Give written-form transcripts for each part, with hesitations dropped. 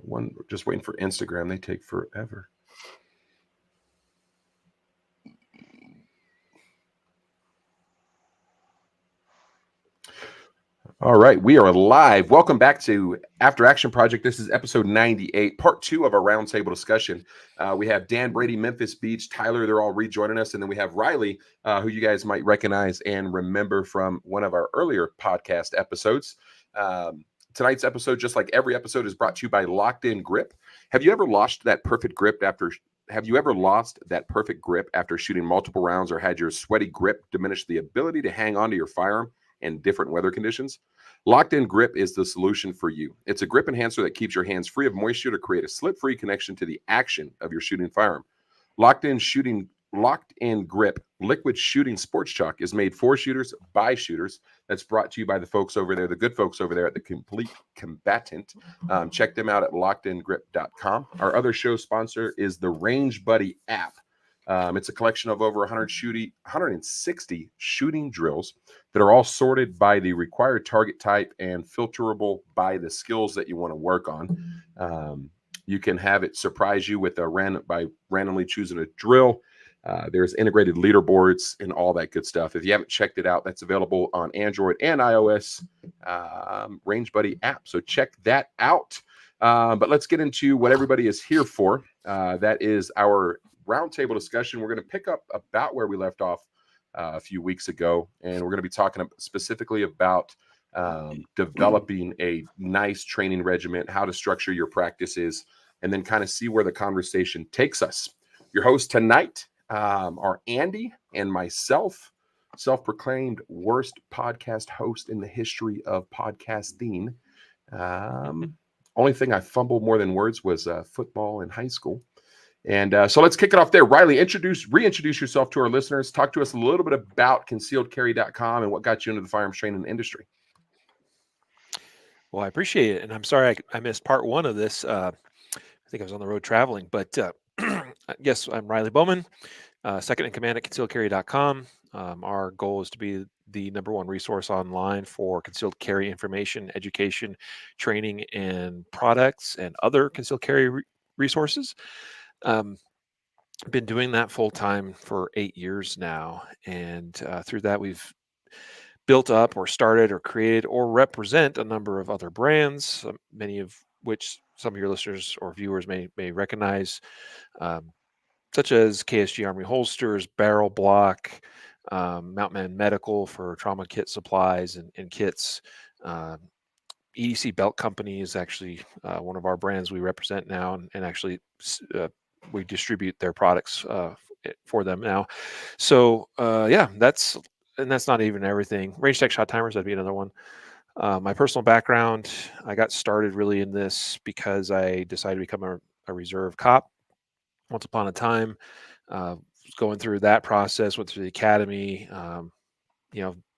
one, just waiting for Instagram. They take forever. All right, we are live. Welcome back to After Action Project. This is episode 98, part 2 of our roundtable discussion. We have Dan Brady, Memphis Beach, Tyler, they're all rejoining us. And then we have Riley, who you guys might recognize and remember from one of our earlier podcast episodes. Tonight's episode, just like every episode, is brought to you by Locked In Grip. Have you ever lost that perfect grip after shooting multiple rounds, or had your sweaty grip diminish the ability to hang onto your firearm in different weather conditions? Locked In Grip is the solution for you. It's a grip enhancer that keeps your hands free of moisture to create a slip-free connection to the action of your shooting firearm. Locked In Grip liquid shooting sports chalk is made for shooters by shooters. That's brought to you by the folks over there, the good folks over there at the Complete Combatant. Check them out at lockedingrip.com. Our other show sponsor is the Range Buddy app. It's a collection of over 160 shooting drills that are all sorted by the required target type and filterable by the skills that you want to work on. You can have it surprise you with by randomly choosing a drill. There's integrated leaderboards and all that good stuff. If you haven't checked it out, that's available on Android and iOS Range Buddy app. So check that out. But let's get into what everybody is here for. That is our roundtable discussion. We're going to pick up about where we left off a few weeks ago, and we're going to be talking specifically about developing a nice training regimen, how to structure your practices, and then kind of see where the conversation takes us. Your hosts tonight are Andy and myself, self-proclaimed worst podcast host in the history of podcasting. Only thing I fumbled more than words was football in high school. And so let's kick it off there. Riley, reintroduce yourself to our listeners. Talk to us a little bit about concealedcarry.com and what got you into the firearms training industry. Well, I appreciate it. And I'm sorry I missed part 1 of this. I think I was on the road traveling. But yes, I'm Riley Bowman, second in command at concealedcarry.com. Our goal is to be the #1 resource online for concealed carry information, education, training, and products and other concealed carry resources. Been doing that full time for 8 years now, and through that we've built up or started or created or represent a number of other brands, many of which some of your listeners or viewers may recognize, such as KSG Army Holsters, Barrel Block, Mountman Medical for trauma kit supplies and kits. EDC Belt Company is actually one of our brands we represent now, and actually we distribute their products for them now. So that's not even everything. Range Tech Shot Timers, that'd be another one. My personal background, I got started really in this because I decided to become a reserve cop once upon a time. Going through that process, went through the academy,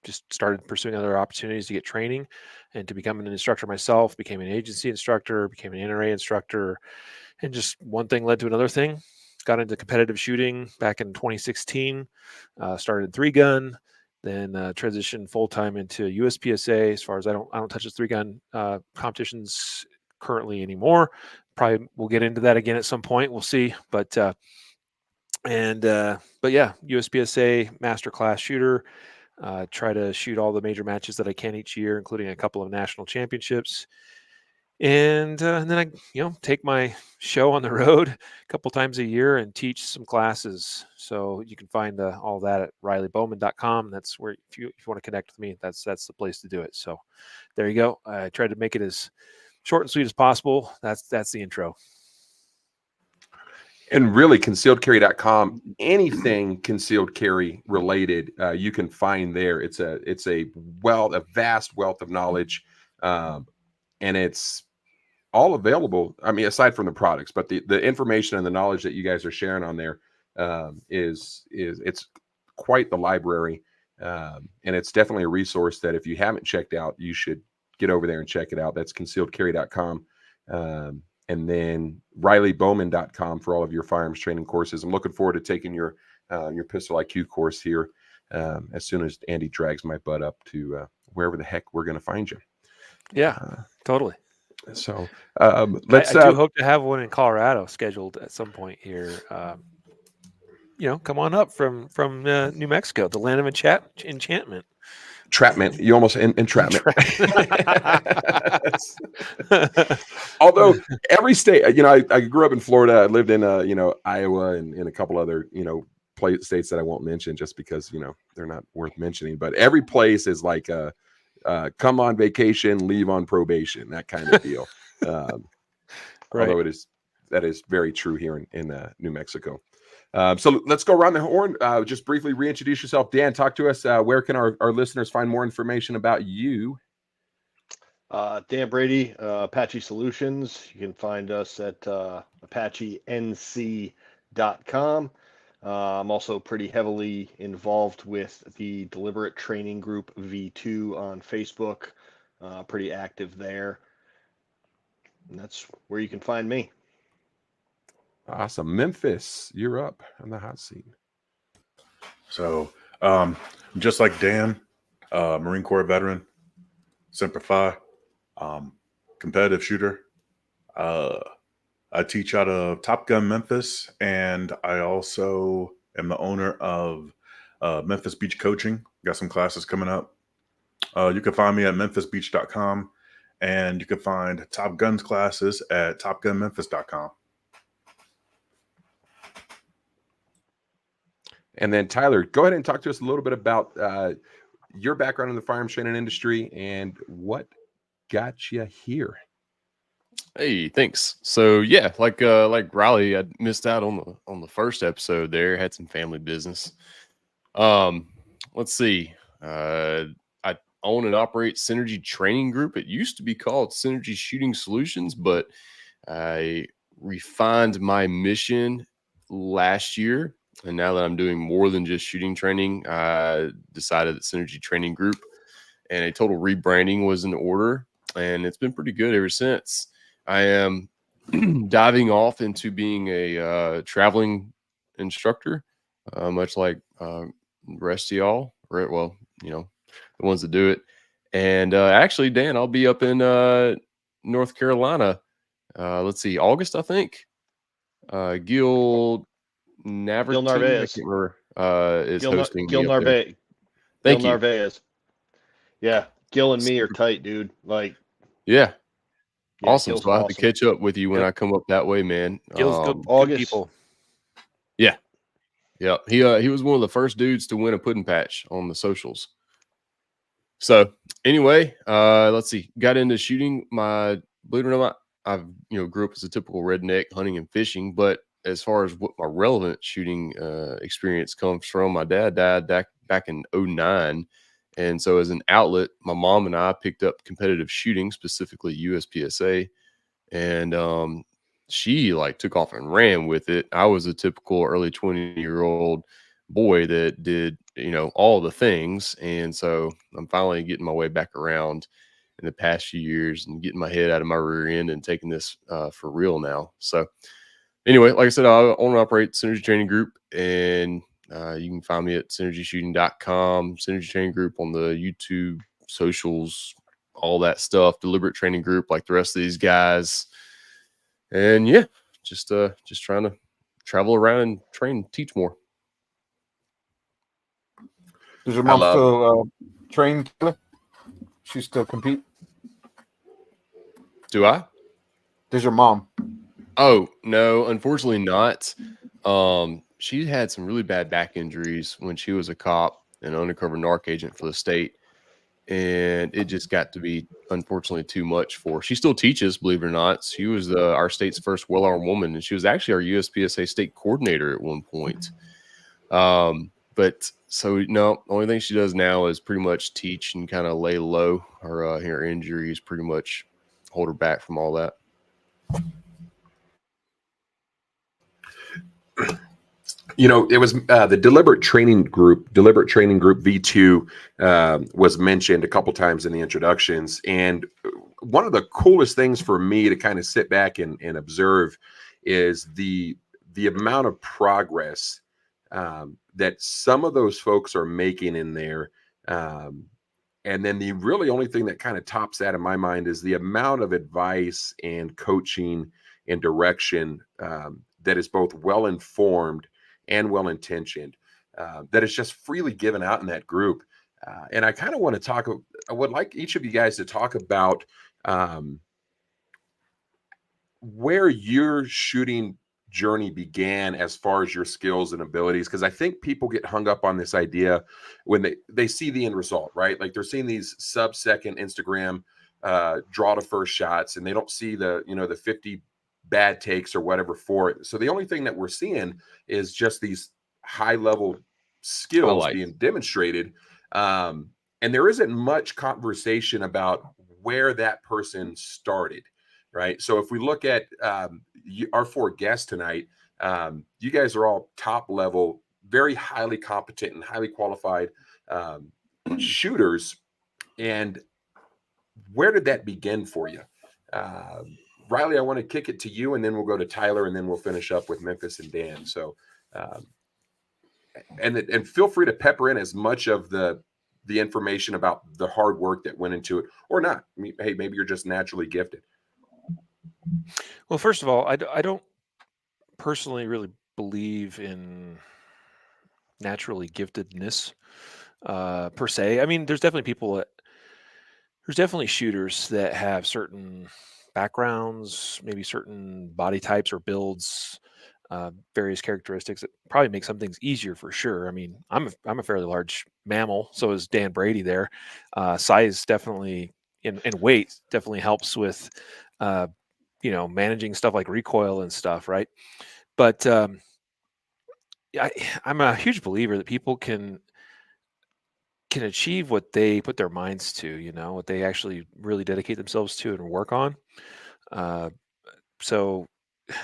just started pursuing other opportunities to get training and to become an instructor myself, became an agency instructor, became an NRA instructor, and just one thing led to another thing. Got into competitive shooting back in 2016, started 3-gun, then transitioned full-time into USPSA. As far as I don't touch the 3-gun competitions currently anymore. Probably we'll get into that again at some point. We'll see. But yeah, USPSA masterclass shooter. Try to shoot all the major matches that I can each year, including a couple of national championships. And then I, take my show on the road a couple times a year and teach some classes. So you can find all that at RileyBowman.com. That's where, if you want to connect with me, that's the place to do it. So there you go. I tried to make it as short and sweet as possible. That's the intro. And really, concealedcarry.com, anything concealed carry related, you can find there. It's a vast wealth of knowledge, and it's all available. I mean, aside from the products, but the information and the knowledge that you guys are sharing on there is it's quite the library, and it's definitely a resource that if you haven't checked out, you should get over there and check it out. That's concealedcarry.com. And then RileyBowman.com for all of your firearms training courses. I'm looking forward to taking your Pistol IQ course here as soon as Andy drags my butt up to wherever the heck we're going to find you. Yeah, totally. So I let's do hope to have one in Colorado scheduled at some point here. Come on up from New Mexico, the land of enchantment. entrapment. You almost entrapment. Entrapment. Although every state, I grew up in Florida. I lived in Iowa and in a couple other states that I won't mention just because they're not worth mentioning. But every place is like come on vacation, leave on probation, that kind of deal. Right. Although that is very true here in New Mexico. So let's go around the horn. Just briefly reintroduce yourself. Dan, talk to us. Where can our listeners find more information about you? Dan Brady, Apache Solutions. You can find us at ApacheNC.com. I'm also pretty heavily involved with the Deliberate Training Group V2 on Facebook. Pretty active there. And that's where you can find me. Awesome. Memphis, you're up on the hot seat. So, just like Dan, Marine Corps veteran, Semper Fi, competitive shooter. I teach out of Top Gun Memphis, and I also am the owner of Memphis Beach Coaching. Got some classes coming up. You can find me at memphisbeach.com, and you can find Top Guns classes at topgunmemphis.com. And then Tyler, go ahead and talk to us a little bit about your background in the firearms training industry and what got you here. Hey, thanks. So yeah, like Riley, I missed out on the first episode there. Had some family business. Let's see. I own and operate Synergy Training Group. It used to be called Synergy Shooting Solutions, but I refined my mission last year. And now that I'm doing more than just shooting training, I decided that Synergy Training Group and a total rebranding was in order. And it's been pretty good ever since. I am diving off into being a traveling instructor, much like the rest of y'all, right? Well, the ones that do it. And actually, Dan, I'll be up in North Carolina. Let's see, August, I think. Gil Narvaez is hosting Gil me up there. Narvaez. Thank Gil you. Narvaez. Yeah, Gil and me are tight, dude. Yeah. Awesome. Gil's So I have to awesome. catch up with you when I come up that way, man. Gil's good August. people. Yeah. Yeah. He was one of the first dudes to win a pudding patch on the socials. So anyway, let's see. Got into shooting. Believe it or not, I've grew up as a typical redneck hunting and fishing, but as far as what my relevant shooting experience comes from, my dad died back in 2009. And so as an outlet, my mom and I picked up competitive shooting, specifically USPSA. And she took off and ran with it. I was a typical early 20-year-old boy that did, all the things. And so I'm finally getting my way back around in the past few years and getting my head out of my rear end and taking this for real now. So anyway, like I said, I own and operate Synergy Training Group, and you can find me at synergyshooting.com, Synergy Training Group on the YouTube, socials, all that stuff, Deliberate Training Group like the rest of these guys. And yeah, just trying to travel around and train, teach more. Does your mom still train? She still compete? Do I? Does your mom? Oh, no, unfortunately not. She had some really bad back injuries when she was a cop and undercover narc agent for the state. And it just got to be, unfortunately, too much for her. She still teaches, believe it or not. She was our state's first well-armed woman, and she was actually our USPSA state coordinator at one point. But so, no, the only thing she does now is pretty much teach and kind of lay low. Her injuries pretty much hold her back from all that. It was the Deliberate Training Group V2 was mentioned a couple times in the introductions. And one of the coolest things for me to kind of sit back and observe is the amount of progress that some of those folks are making in there. And then the really only thing that kind of tops that in my mind is the amount of advice and coaching and direction that is both well informed and well intentioned, that is just freely given out in that group. And I kind of want to talk, I would like each of you guys to talk about where your shooting journey began as far as your skills and abilities, because I think people get hung up on this idea when they see the end result, right? Like they're seeing these sub-second Instagram draw to first shots, and they don't see the the 50 bad takes or whatever for it. So the only thing that we're seeing is just these high level skills being demonstrated, and there isn't much conversation about where that person started. Right. So if we look at our four guests tonight, you guys are all top level, very highly competent and highly qualified shooters. And where did that begin for you? Riley, I want to kick it to you, and then we'll go to Tyler, and then we'll finish up with Memphis and Dan. So, and feel free to pepper in as much of the information about the hard work that went into it or not. I mean, hey, maybe you're just naturally gifted. Well, first of all, I don't personally really believe in naturally giftedness per se. I mean, there's definitely shooters that have certain backgrounds, maybe certain body types or builds, various characteristics that probably make some things easier for sure. I mean, I'm a fairly large mammal, so is Dan Brady there. Size definitely and weight definitely helps with managing stuff like recoil and stuff, right? But I'm a huge believer that people can achieve what they put their minds to, what they actually really dedicate themselves to and work on. So,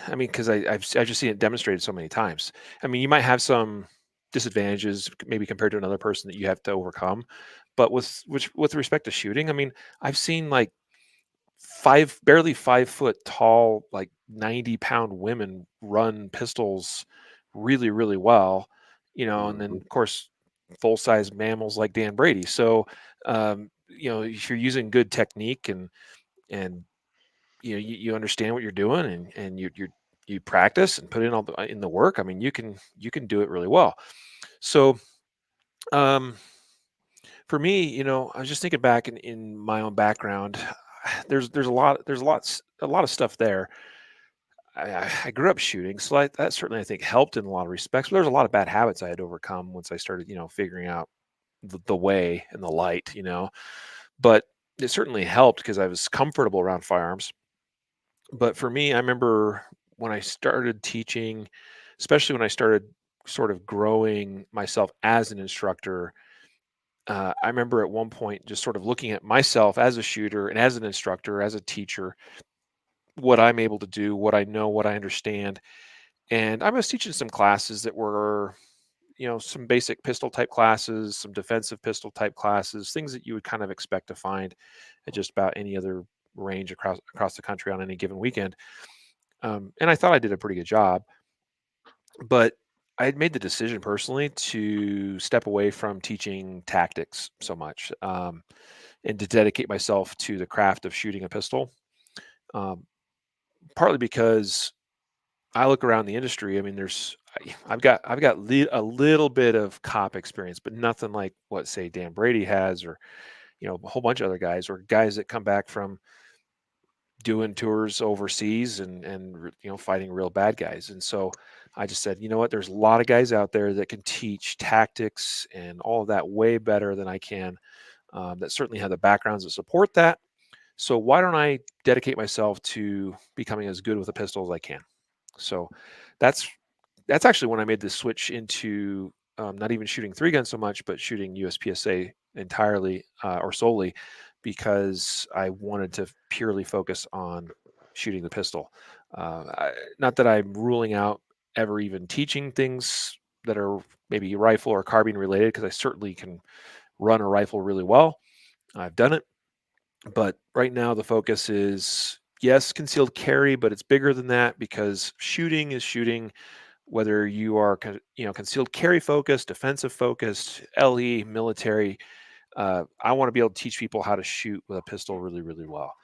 I mean, because I've just seen it demonstrated so many times. I mean, you might have some disadvantages maybe compared to another person that you have to overcome, but with respect to shooting, I mean, I've seen like barely 5 foot tall, like 90-pound women run pistols really, really well, and then of course full size mammals like Dan Brady. So, if you're using good technique and you understand what you're doing and you practice and put in all in the work, I mean, you can do it really well. So, for me, I was just thinking back in my own background. There's a lot of stuff there. I grew up shooting, so that certainly I think helped in a lot of respects. But there's a lot of bad habits I had to overcome once I started, figuring out the way and the light, But it certainly helped because I was comfortable around firearms. But for me, I remember when I started teaching, especially when I started sort of growing myself as an instructor. I remember at one point just sort of looking at myself as a shooter and as an instructor, as a teacher, what I'm able to do, what I know, what I understand. And I was teaching some classes that were, some basic pistol type classes, some defensive pistol type classes, things that you would kind of expect to find at just about any other range across the country on any given weekend. And I thought I did a pretty good job, but I had made the decision personally to step away from teaching tactics so much, and to dedicate myself to the craft of shooting a pistol. Partly because I look around the industry. I mean, I've got a little bit of cop experience, but nothing like what say Dan Brady has, or a whole bunch of other guys, or guys that come back from doing tours overseas and fighting real bad guys. And so I just said, you know what, there's a lot of guys out there that can teach tactics and all of that way better than I can, that certainly have the backgrounds that support that. So why don't I dedicate myself to becoming as good with a pistol as I can? So that's actually when I made the switch into not even shooting 3-gun so much, but shooting USPSA entirely, or solely, because I wanted to purely focus on shooting the pistol. Not that I'm ruling out ever even teaching things that are maybe rifle or carbine related, because I certainly can run a rifle really well. I've done it. But right now the focus is, yes, concealed carry, but it's bigger than that, because shooting is shooting, whether you are concealed carry focused, defensive focused, LE, military. I want to be able to teach people how to shoot with a pistol really, really well.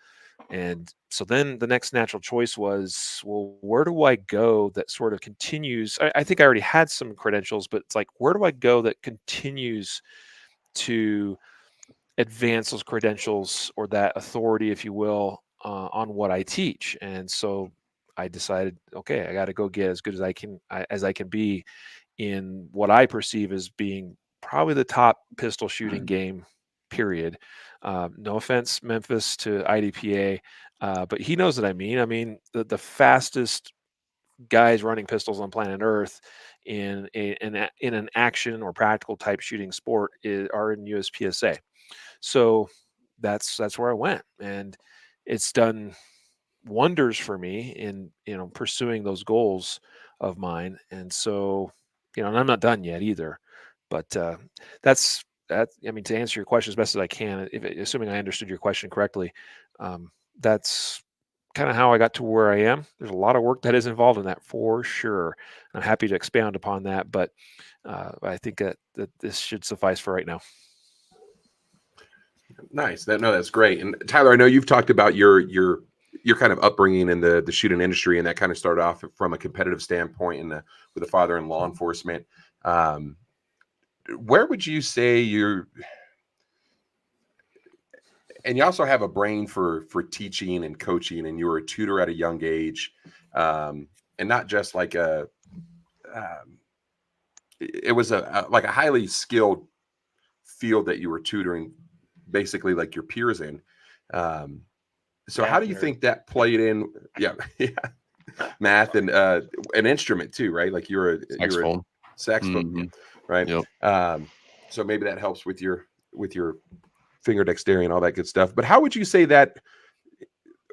And so then the next natural choice was, well, where do I go that sort of continues? I think I already had some credentials, but it's like, where do I go that continues to advance those credentials or that authority, if you will, on what I teach? And so I decided, okay, I got to go get as good as I can be in what I perceive as being probably the top pistol shooting game, period. No offense, Memphis, to IDPA, but he knows what I mean. I mean, the fastest guys running pistols on planet Earth in an action or practical type shooting sport are in USPSA. So that's where I went, and it's done wonders for me in pursuing those goals of mine. And so, and I'm not done yet either, but that's that. I mean, to answer your question as best as I can, assuming I understood your question correctly, that's kind of how I got to where I am. There's a lot of work that is involved in that for sure. I'm happy to expound upon that, but I think that this should suffice for right now. Nice. That's great. And Tyler, I know you've talked about your kind of upbringing in the shooting industry, and that kind of started off from a competitive standpoint with a father in law enforcement. Where would you say and you also have a brain for teaching and coaching, and you were a tutor at a young age, and not just like it was like a highly skilled field that you were tutoring, basically like your peers in. So how do you think that played in? Yeah. Math and an instrument too, right? Like you're a saxophone, Mm-hmm. right? Yep. So maybe that helps with your finger dexterity and all that good stuff. But how would you say that?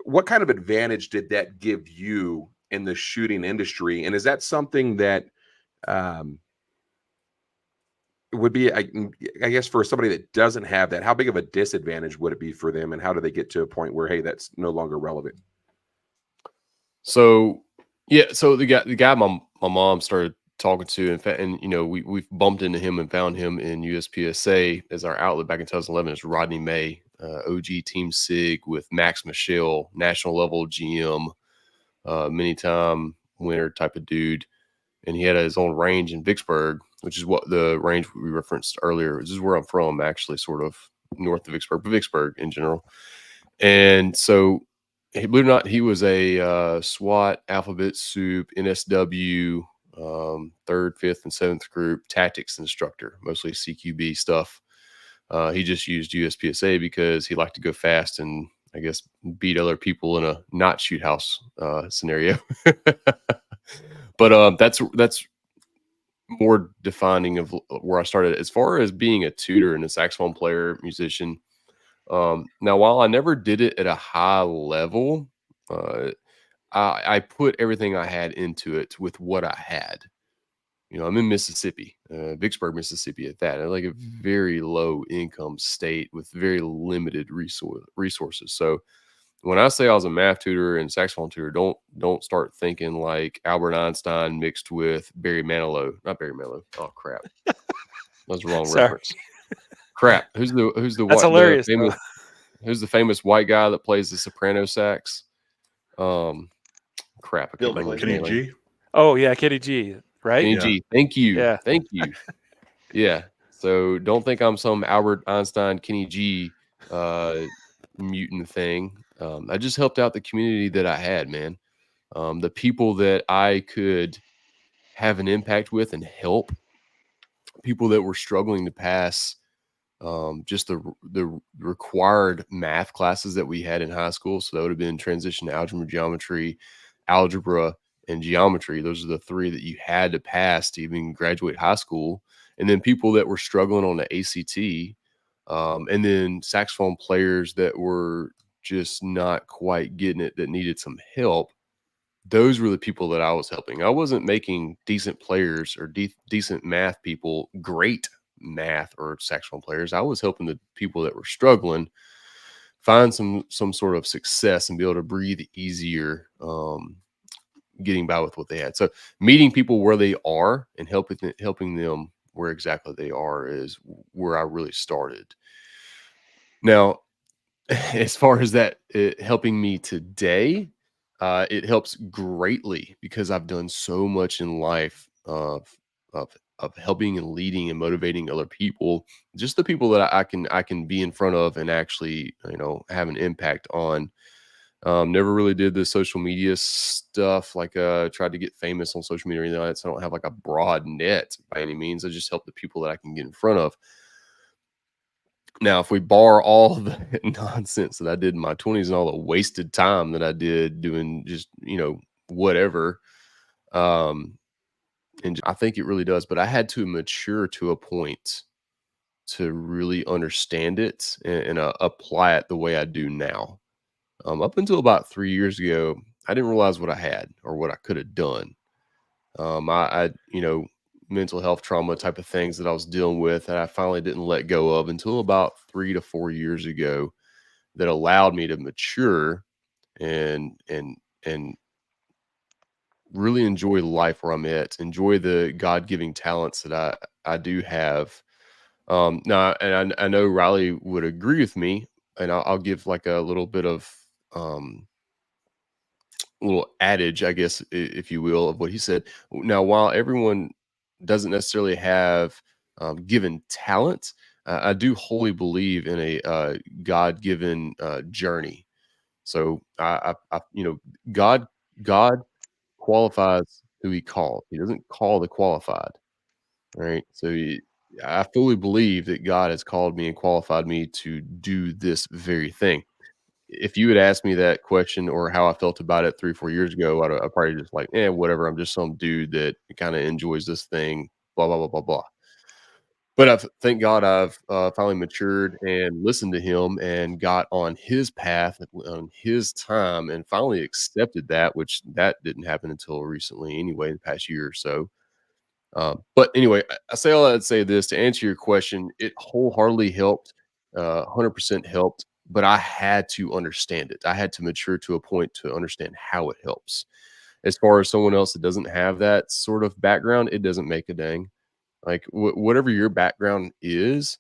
What kind of advantage did that give you in the shooting industry? And is that something that would be, I guess, for somebody that doesn't have that, how big of a disadvantage would it be for them, and how do they get to a point where, hey, that's no longer relevant? So the guy my mom started talking to, and we've bumped into him and found him in USPSA as our outlet back in 2011. Is Rodney May, OG Team SIG with Max Michelle, national level GM, many time winner type of dude, and he had his own range in Vicksburg, which is what the range we referenced earlier. This is where I'm from, actually, sort of north of Vicksburg, but Vicksburg in general. And so, believe it or not, he was a SWAT, Alphabet Soup, NSW, 3rd, 5th, and 7th group tactics instructor, mostly CQB stuff. He just used USPSA because he liked to go fast and, I guess, beat other people in a not shoot house scenario. But that's more defining of where I started. As far as being a tutor and a saxophone player, musician, now, while I never did it at a high level, I put everything I had into it with what I had. I'm in Mississippi, Vicksburg, Mississippi at that, like a very low income state with very limited resources. So when I say I was a math tutor and saxophone tutor, don't start thinking like Albert Einstein mixed with Barry Manilow. Not Barry Manilow. Oh crap, that was the wrong reference. Crap. Who's the That's hilarious. Who's the famous white guy that plays the soprano sax? Crap. Kenny G. Oh yeah, Kenny G. Right? Kenny G. Thank you. Yeah. Thank you. Yeah. So don't think I'm some Albert Einstein, Kenny G. Mutant thing. I just helped out the community that I had, man. The people that I could have an impact with and help, people that were struggling to pass just the required math classes that we had in high school. So that would have been transition to algebra, and geometry. Those are the three that you had to pass to even graduate high school. And then people that were struggling on the ACT, and then saxophone players that were just not quite getting it, that needed some help. Those were the people that I was helping. I wasn't making decent players or decent math people great math or saxophone players. I was helping the people that were struggling find some sort of success and be able to breathe easier, getting by with what they had. So meeting people where they are and helping them where exactly they are is where I really started. Now, as far as that helping me today, it helps greatly because I've done so much in life of helping and leading and motivating other people, just the people that I can be in front of and actually, have an impact on. Never really did the social media stuff, like tried to get famous on social media or anything like that. So I don't have like a broad net by any means. I just help the people that I can get in front of. Now, if we bar all the nonsense that I did in my 20s and all the wasted time that I did doing just, whatever, and I think it really does. But I had to mature to a point to really understand it and apply it the way I do now. Up until about 3 years ago, I didn't realize what I had or what I could have done. I mental health trauma type of things that I was dealing with that I finally didn't let go of until about 3 to 4 years ago, that allowed me to mature and really enjoy life where I'm at, enjoy the God-giving talents that I do have. Now, and I know Riley would agree with me, and I'll give like a little bit of little adage, I guess, if you will, of what he said. Now, while everyone doesn't necessarily have given talent, I do wholly believe in a God-given journey. So God qualifies who He calls. He doesn't call the qualified. Right. So I fully believe that God has called me and qualified me to do this very thing. If you had asked me that question or how I felt about it 3 or 4 years ago, I'd probably just like, whatever. I'm just some dude that kind of enjoys this thing, blah, blah, blah, blah, blah. But thank God I've finally matured and listened to him and got on his path on his time and finally accepted that, which that didn't happen until recently anyway, in the past year or so. But anyway, I say all that to say this, to answer your question, it wholeheartedly helped, 100% helped, but I had to understand it. I had to mature to a point to understand how it helps. As far as someone else that doesn't have that sort of background, it doesn't make a dang. Like whatever your background is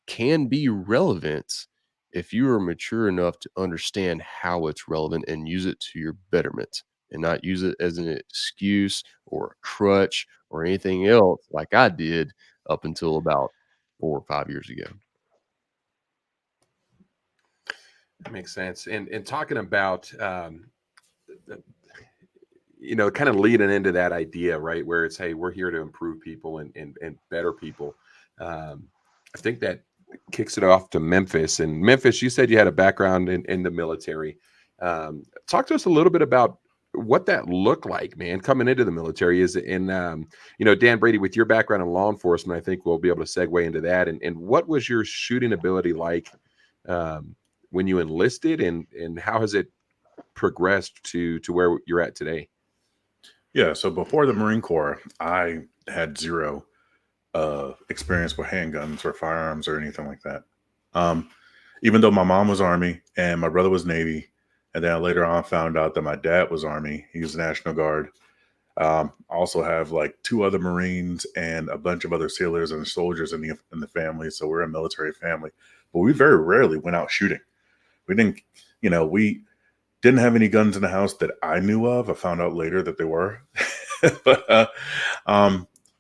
can be relevant if you are mature enough to understand how it's relevant and use it to your betterment and not use it as an excuse or a crutch or anything else like I did up until about 4 or 5 years ago. That makes sense. And talking about, kind of leading into that idea, right, where it's, hey, we're here to improve people and better people. I think that kicks it off to Memphis. And Memphis, you said you had a background in the military. Talk to us a little bit about what that looked like, man, coming into the military. Is in, Dan Brady, with your background in law enforcement, I think we'll be able to segue into that. And what was your shooting ability like when you enlisted, and how has it progressed to where you're at today? Yeah, so before the Marine Corps, I had zero experience with handguns or firearms or anything like that. Even though my mom was Army and my brother was Navy, and then later on found out that my dad was Army. He was National Guard. I also have like 2 other Marines and a bunch of other sailors and soldiers in the family. So we're a military family, but we very rarely went out shooting. We didn't have any guns in the house that I knew of. I found out later that they were,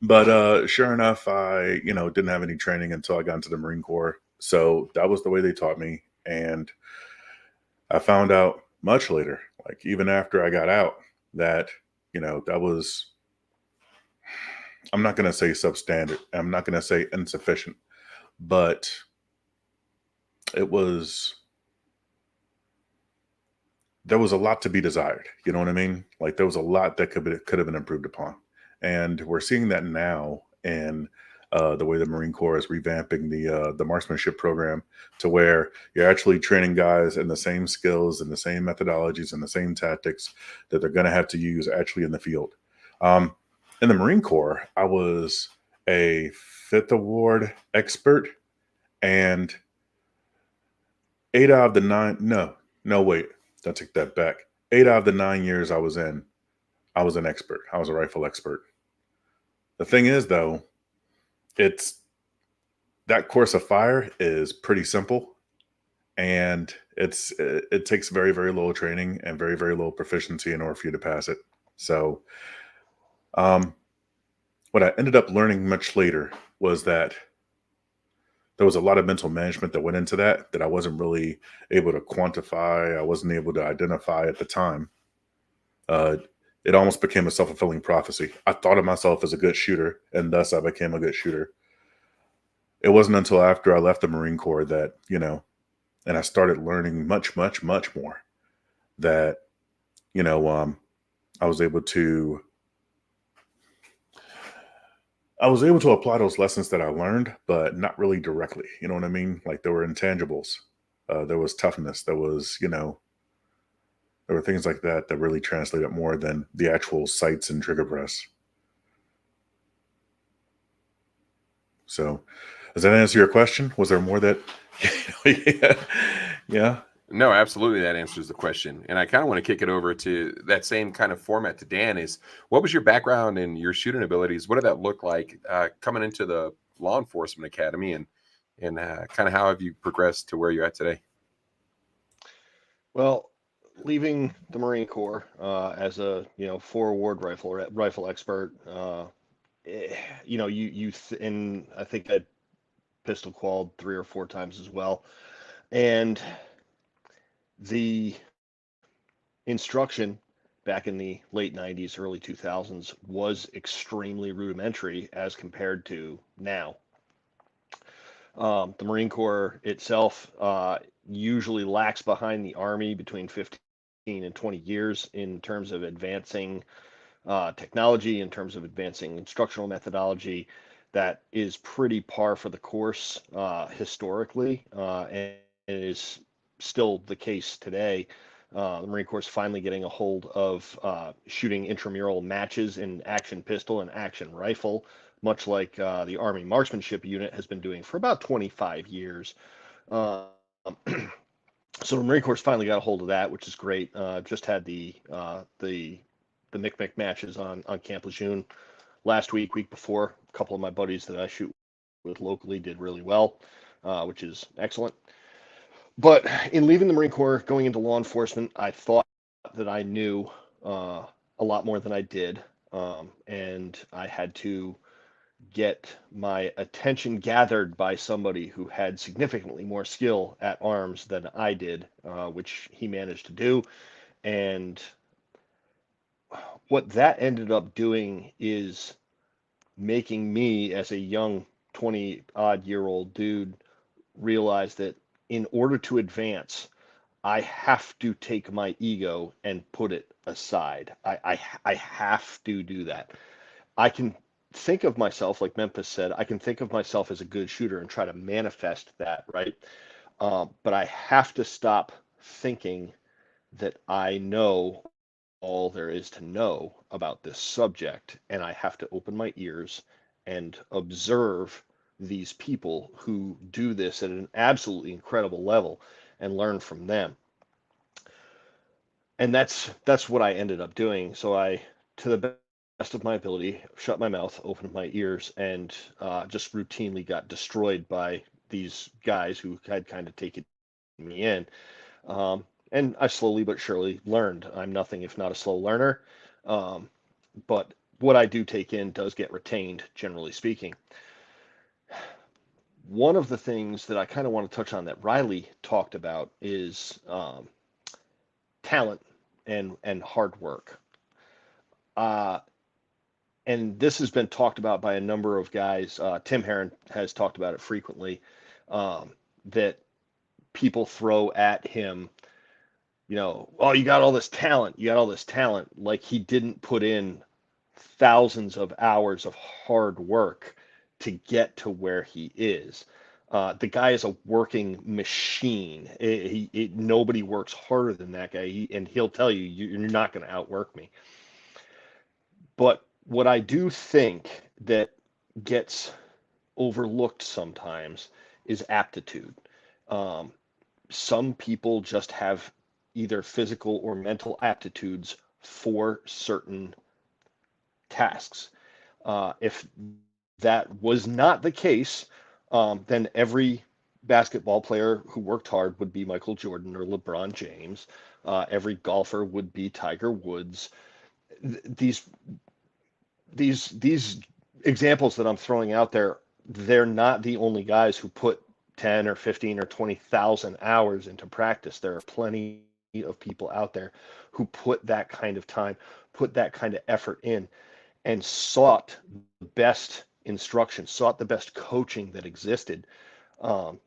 but sure enough, I didn't have any training until I got into the Marine Corps. So that was the way they taught me, and I found out much later, like even after I got out, that that was, I'm not going to say substandard, I'm not going to say insufficient, but there was a lot to be desired. You know what I mean? Like there was a lot that could have been improved upon. And we're seeing that now in the way the Marine Corps is revamping the marksmanship program to where you're actually training guys in the same skills and the same methodologies and the same tactics that they're going to have to use actually in the field. In the Marine Corps, I was a 5th award expert, and 8 out of the 9, no, wait. Don't take that back. 8 out of the 9 years I was an expert. I was a rifle expert. The thing is, though, that course of fire is pretty simple. and it takes very, very little training and very, very low proficiency in order for you to pass it. So what I ended up learning much later was that there was a lot of mental management that went into that I wasn't really able to quantify. I wasn't able to identify at the time. It almost became a self-fulfilling prophecy. I thought of myself as a good shooter, and thus I became a good shooter. It wasn't until after I left the Marine Corps that, and I started learning much, much, much more, that, I was able to apply those lessons that I learned, but not really directly. You know what I mean? Like, there were intangibles. There was toughness. There was, there were things like that really translated more than the actual sights and trigger press. So, does that answer your question? Was there more that? Yeah. No, absolutely. That answers the question. And I kind of want to kick it over to that same kind of format to Dan. Is what was your background and your shooting abilities? What did that look like coming into the law enforcement academy, and kind of how have you progressed to where you're at today? Well, leaving the Marine Corps as a 4-award rifle expert, and I think I pistol qualled 3 or 4 times as well, and the instruction back in the late 90s, early 2000s was extremely rudimentary as compared to now. The Marine Corps itself usually lacks behind the Army between 15 and 20 years in terms of advancing technology, in terms of advancing instructional methodology. That is pretty par for the course historically, and it is still the case today. The Marine Corps is finally getting a hold of shooting intramural matches in action pistol and action rifle, much like the Army Marksmanship Unit has been doing for about 25 years. So the Marine Corps finally got a hold of that, which is great. Just had the Mic matches on Camp Lejeune last week before. A couple of my buddies that I shoot with locally did really well, which is excellent. But in leaving the Marine Corps, going into law enforcement, I thought that I knew a lot more than I did, and I had to get my attention gathered by somebody who had significantly more skill at arms than I did, which he managed to do. And what that ended up doing is making me, as a young 20-odd-year-old dude, realize that in order to advance, I have to take my ego and put it aside. I have to do that. I can think of myself, like Memphis said, I can think of myself as a good shooter and try to manifest that, right? But I have to stop thinking that I know all there is to know about this subject, and I have to open my ears and observe these people who do this at an absolutely incredible level and learn from them. And that's what I ended up doing. So I, to the best of my ability, shut my mouth, opened my ears, and just routinely got destroyed by these guys who had kind of taken me in. And I slowly but surely learned. I'm nothing if not a slow learner. But what I do take in does get retained, generally speaking. One of the things that I kind of want to touch on that Riley talked about is talent and hard work. And this has been talked about by a number of guys. Tim Herron has talked about it frequently, that people throw at him, oh, you got all this talent, like he didn't put in thousands of hours of hard work to get to where he is. The guy is a working machine. Nobody works harder than that guy, and he'll tell you, you're not going to outwork me. But what I do think that gets overlooked sometimes is aptitude. Some people just have either physical or mental aptitudes for certain tasks. If that was not the case, then every basketball player who worked hard would be Michael Jordan or LeBron James. Every golfer would be Tiger Woods. These examples that I'm throwing out there, they're not the only guys who put 10 or 15 or 20,000 hours into practice. There are plenty of people out there who put that kind of time, put that kind of effort in, and sought the best instruction, sought the best coaching that existed. And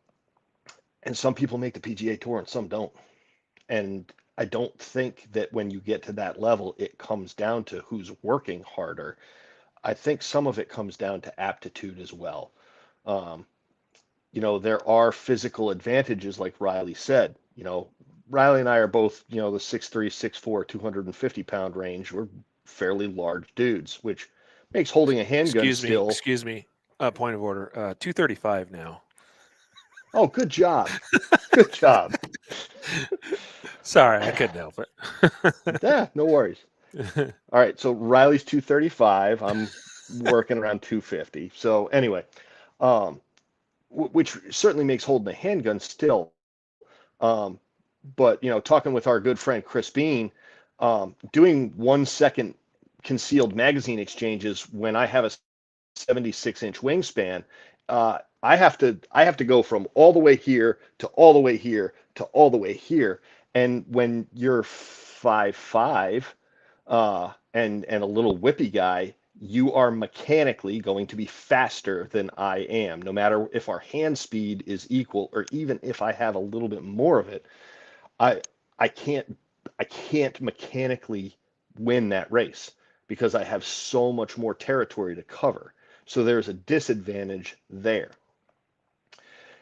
some people make the PGA Tour and some don't. And I don't think that when you get to that level, it comes down to who's working harder. I think some of it comes down to aptitude as well. There are physical advantages, like Riley said. Riley and I are both, the 6'3", 6'4", 250-pound range. We're fairly large dudes, which makes holding a handgun still. Excuse me. Point of order. 235 now. Oh, good job. Good job. Sorry, I couldn't help it. Yeah, no worries. All right, so Riley's 235. I'm working around 250. So anyway, which certainly makes holding a handgun still. But talking with our good friend Chris Bean, doing 1 second concealed magazine exchanges when I have a 76-inch wingspan, I have to go from all the way here to all the way here to all the way here. And when you're 5'5", and a little whippy guy, you are mechanically going to be faster than I am, no matter if our hand speed is equal or even if I have a little bit more of it. I can't mechanically win that race because I have so much more territory to cover. So there's a disadvantage there.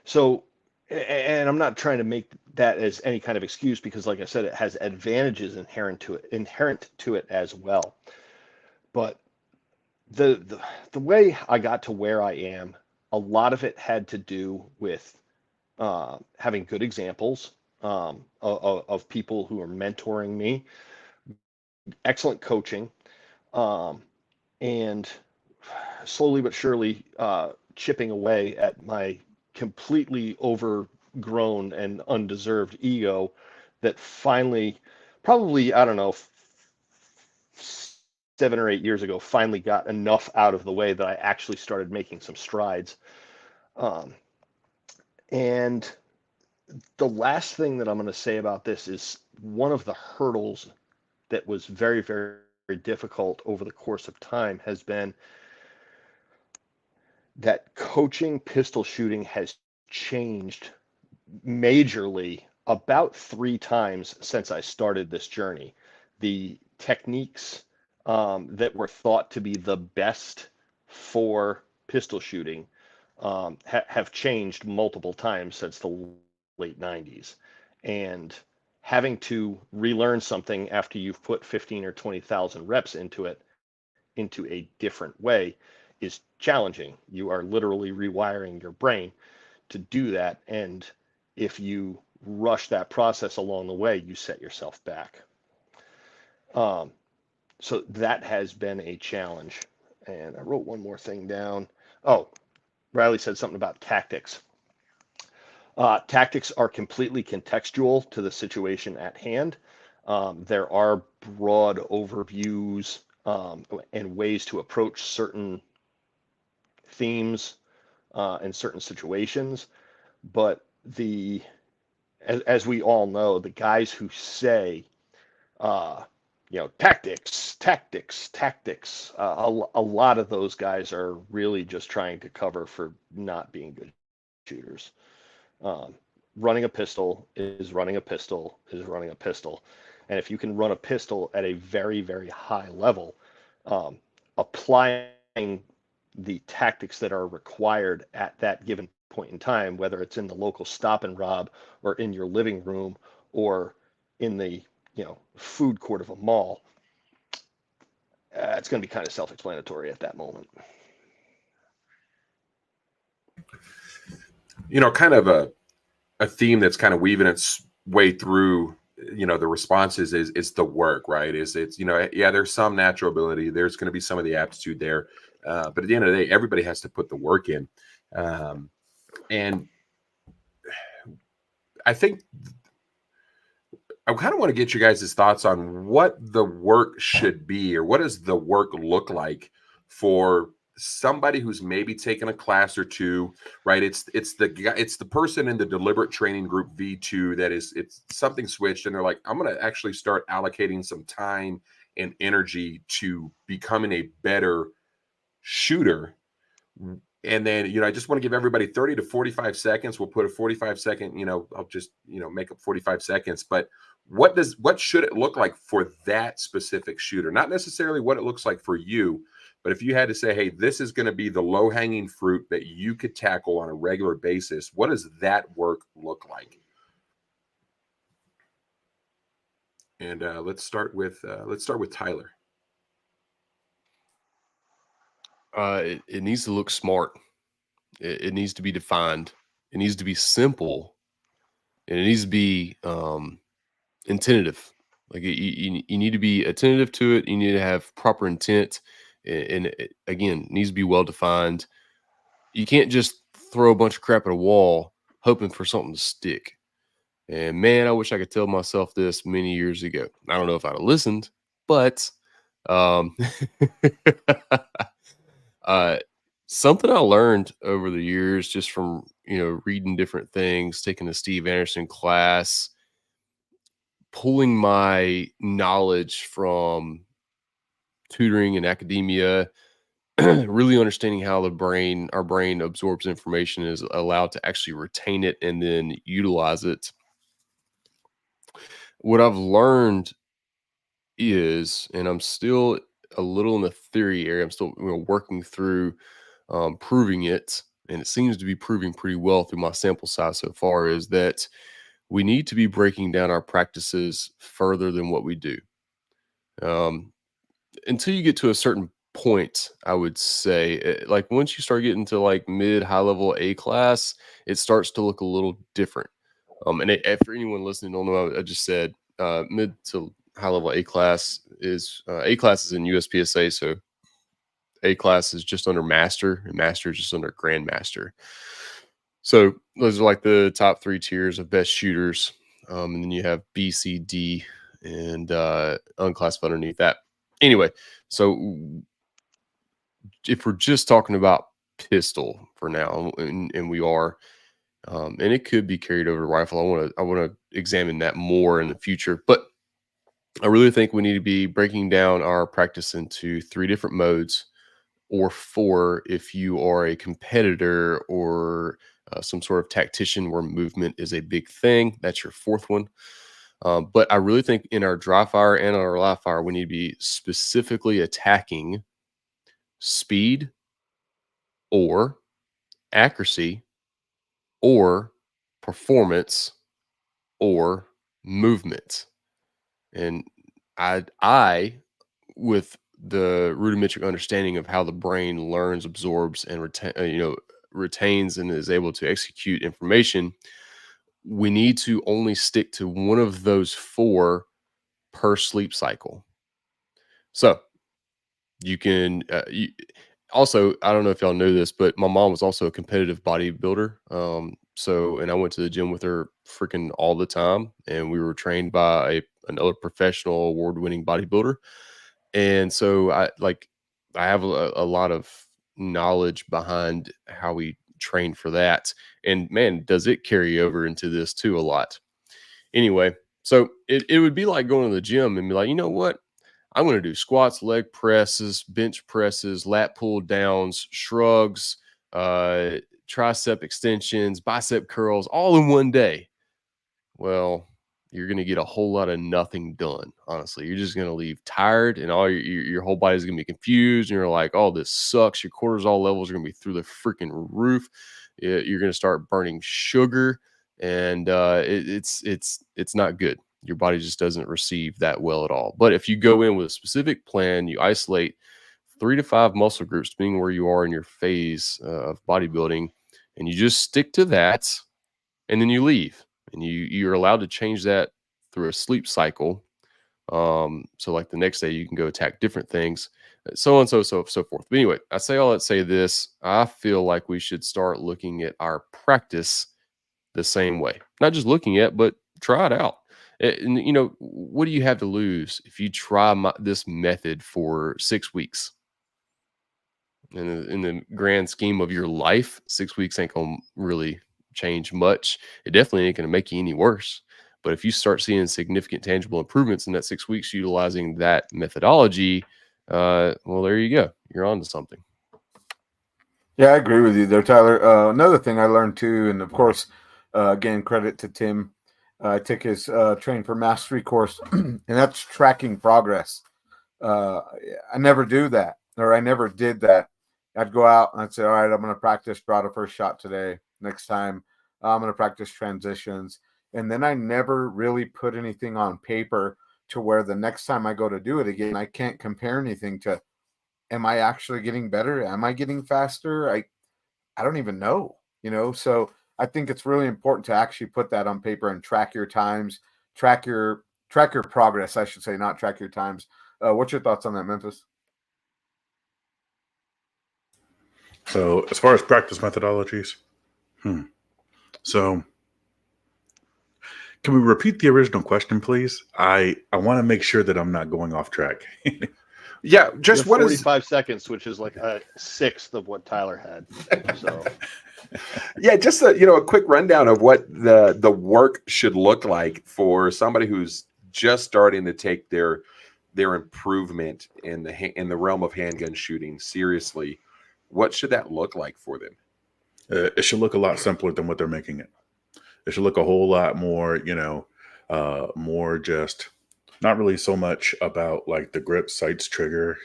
So, and I'm not trying to make that as any kind of excuse because, like I said, it has advantages inherent to it as well. But the way I got to where I am, a lot of it had to do with having good examples of people who are mentoring me, excellent coaching, and slowly but surely chipping away at my completely overgrown and undeserved ego that finally, probably, I don't know, 7 or 8 years ago, finally got enough out of the way that I actually started making some strides. And the last thing that I'm going to say about this is one of the hurdles that was very, very, very difficult over the course of time has been that coaching pistol shooting has changed majorly about 3 times since I started this journey. The techniques that were thought to be the best for pistol shooting have changed multiple times since the late 90s. And having to relearn something after you've put 15 or 20,000 reps into it, into a different way, is challenging. You are literally rewiring your brain to do that. And if you rush that process along the way, you set yourself back. So that has been a challenge. And I wrote one more thing down. Oh, Riley said something about tactics. Tactics are completely contextual to the situation at hand. There are broad overviews and ways to approach certain themes in certain situations, but as we all know, the guys who say tactics, a lot of those guys are really just trying to cover for not being good shooters. Running a pistol is running a pistol is running a pistol, and if you can run a pistol at a very, very high level, applying the tactics that are required at that given point in time, whether it's in the local stop and rob or in your living room or in the food court of a mall, it's going to be kind of self-explanatory at that moment. Kind of a theme that's kind of weaving its way through the responses is the work, right? It's there's some natural ability, there's going to be some of the aptitude there, but at the end of the day, everybody has to put the work in. And I think I kind of want to get you guys' thoughts on what the work should be, or what does the work look like for somebody who's maybe taken a class or two, right? It's the person in the deliberate training group V2 that it's something switched, and they're like, I'm going to actually start allocating some time and energy to becoming a better shooter. And then, I just want to give everybody 30 to 45 seconds. We'll put a 45-second, I'll just, make up 45 seconds. But what should it look like for that specific shooter? Not necessarily what it looks like for you, but if you had to say, hey, this is going to be the low-hanging fruit that you could tackle on a regular basis, what does that work look like? And let's start with Tyler. It needs to look smart. It needs to be defined. It needs to be simple, and it needs to be attentive. Like you need to be attentive to it. You need to have proper intent, and it, again, it needs to be well defined. You can't just throw a bunch of crap at a wall hoping for something to stick. And man, I wish I could tell myself this many years ago. I don't know if I'd have listened, but something I learned over the years just from, reading different things, taking a Steve Anderson class, pulling my knowledge from tutoring and academia, really understanding how our brain absorbs information, is allowed to actually retain it and then utilize it. What I've learned is, and I'm still a little in the theory area, I'm still working through proving it, and it seems to be proving pretty well through my sample size so far, is that we need to be breaking down our practices further than what we do. Until you get to a certain point, I would say, like once you start getting to like mid, high level A class, it starts to look a little different. And for anyone listening, don't know, I just said mid to high level A class is in USPSA, so A class is just under master, and master is just under grandmaster. So those are like the top 3 tiers of best shooters. And then you have B, C, D, and unclassified underneath that. Anyway, so if we're just talking about pistol for now, and we are, and it could be carried over to rifle. I want to examine that more in the future, but I really think we need to be breaking down our practice into 3 different modes, or 4 if you are a competitor or some sort of tactician where movement is a big thing. That's your 4th one. But I really think in our dry fire and our live fire, we need to be specifically attacking speed or accuracy or performance or movement. And I with the rudimentary understanding of how the brain learns, absorbs, and retains and is able to execute information, we need to only stick to one of those 4 per sleep cycle. So you can also, I don't know if y'all know this, but my mom was also a competitive bodybuilder. And I went to the gym with her freaking all the time, and we were trained by another professional award-winning bodybuilder. And so I have a lot of knowledge behind how we train for that. And man, does it carry over into this too a lot. Anyway, so it would be like going to the gym and be like, you know what? I'm going to do squats, leg presses, bench presses, lat pull downs, shrugs, tricep extensions, bicep curls, all in one day. Well, you're going to get a whole lot of nothing done. Honestly, you're just going to leave tired, and all your whole body's going to be confused. And you're like, oh, this sucks. Your cortisol levels are going to be through the freaking roof. You're going to start burning sugar, and it's not good. Your body just doesn't receive that well at all. But if you go in with a specific plan, you isolate 3 to 5 muscle groups, depending where you are in your phase of bodybuilding, and you just stick to that, and then you leave. And you're allowed to change that through a sleep cycle. So like the next day you can go attack different things, so on, so forth. But anyway, I say all that to say this. I feel like we should start looking at our practice the same way. Not just looking at, but try it out. And, you know, what do you have to lose if you try this method for 6 weeks? In the grand scheme of your life, 6 weeks ain't going to really change much. It definitely ain't going to make you any worse. But if you start seeing significant tangible improvements in that 6 weeks utilizing that methodology, well, there you go. You're on to something. Yeah, I agree with you there, Tyler. Another thing I learned too, and of course, again, credit to Tim. I took his Train for Mastery course, and that's tracking progress. I never do that, or I never did that. I'd go out and I'd say, all right, I'm going to practice draw the first shot today. Next time, I'm going to practice transitions. And then I never really put anything on paper to where the next time I go to do it again, I can't compare anything to, am I actually getting better? Am I getting faster? I don't even know, you know? So I think it's really important to actually put that on paper and track your times, track your progress, I should say, not track your times. What's your thoughts on that, Memphis? So as far as practice methodologies, so can we repeat the original question, please? I want to make sure that I'm not going off track. Yeah, just what is 45 seconds, which is like a sixth of what Tyler had. So yeah, just a quick rundown of what the work should look like for somebody who's just starting to take their improvement in the realm of handgun shooting seriously. What should that look like for them? It should look a lot simpler than what they're making it. It should look a whole lot more, more just not really so much about like the grip, sights, trigger,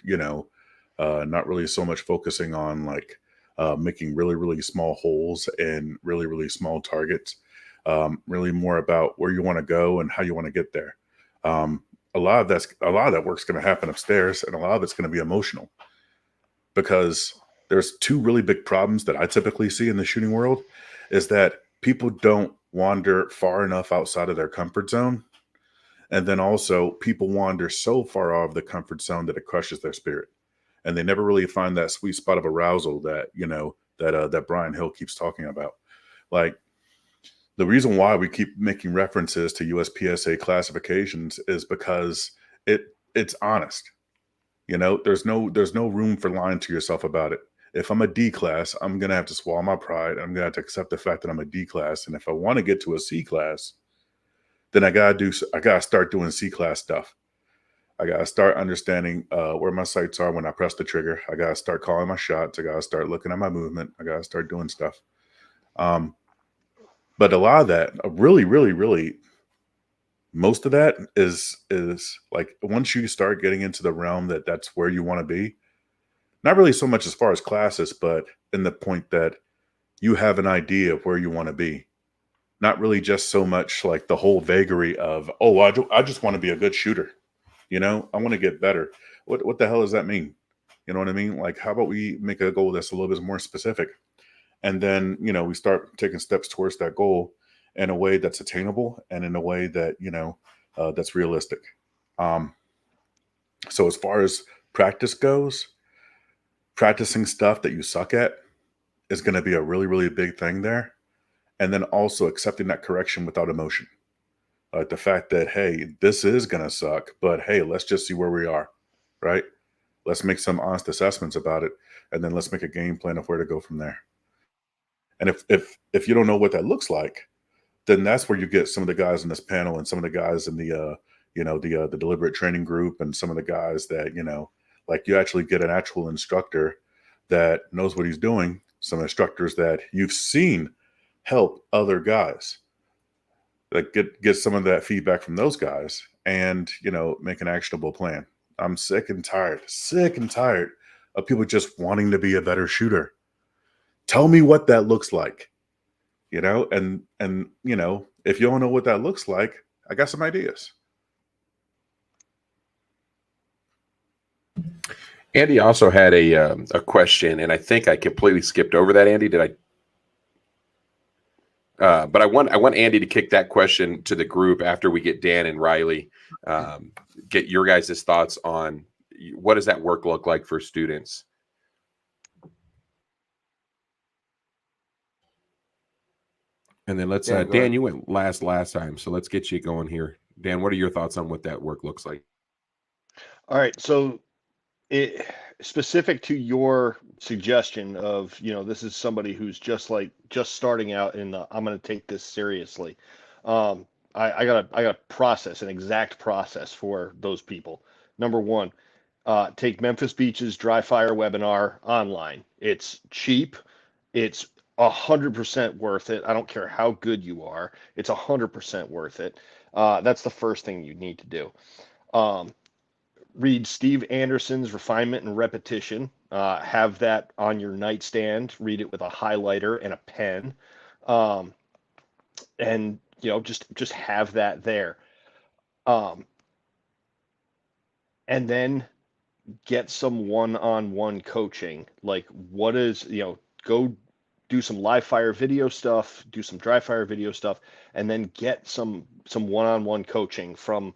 not really so much focusing on like making really, really small holes and really, really small targets. Really more about where you want to go and how you want to get there. A lot of that work's going to happen upstairs, and a lot of it's going to be emotional, because there's two really big problems that I typically see in the shooting world is that people don't wander far enough outside of their comfort zone. And then also people wander so far out of the comfort zone that it crushes their spirit. And they never really find that sweet spot of arousal that, that Brian Hill keeps talking about. Like, the reason why we keep making references to USPSA classifications is because it's honest. There's no room for lying to yourself about it. If I'm a D class, I'm going to have to swallow my pride. I'm going to have to accept the fact that I'm a D class. And if I want to get to a C class, then I got to start doing C class stuff. I got to start understanding where my sights are when I press the trigger. I got to start calling my shots. I got to start looking at my movement. I got to start doing stuff. But a lot of that, really, really, really, most of that is like once you start getting into the realm that's where you want to be, not really so much as far as classes, but in the point that you have an idea of where you want to be. Not really just so much like the whole vagary of, oh, I just want to be a good shooter. I want to get better. What the hell does that mean? You know what I mean? Like, how about we make a goal that's a little bit more specific? And then, we start taking steps towards that goal in a way that's attainable and in a way that, that's realistic. So as far as practice goes, practicing stuff that you suck at is going to be a really, really big thing there. And then also accepting that correction without emotion. Like the fact that, hey, this is going to suck, but hey, let's just see where we are, right? Let's make some honest assessments about it. And then let's make a game plan of where to go from there. And if you don't know what that looks like, then that's where you get some of the guys in this panel and some of the guys in the deliberate training group and some of the guys that, like you actually get an actual instructor that knows what he's doing, some instructors that you've seen help other guys. Like get some of that feedback from those guys and, make an actionable plan. I'm sick and tired of people just wanting to be a better shooter. Tell me what that looks like, and if you don't know what that looks like, I got some ideas. Andy also had a question, and I think I completely skipped over that. Andy, did I? But I want Andy to kick that question to the group after we get Dan and Riley. Get your guys' thoughts on what does that work look like for students? And then let's Yeah, go Dan, ahead. you went last time, so let's get you going here. Dan, what are your thoughts on what that work looks like? All right, so it specific to your suggestion of, this is somebody who's just starting out and I'm going to take this seriously. I got a process, an exact process for those people. Number one, take Memphis Beach's dry fire webinar online. It's cheap. It's 100% worth it. I don't care how good you are. It's 100% worth it. That's the first thing you need to do. Read Steve Anderson's Refinement and Repetition. Have that on your nightstand. Read it with a highlighter and a pen, and just have that there. And then get some one-on-one coaching. Like, what is, go do some live fire video stuff, do some dry fire video stuff, and then get some one-on-one coaching from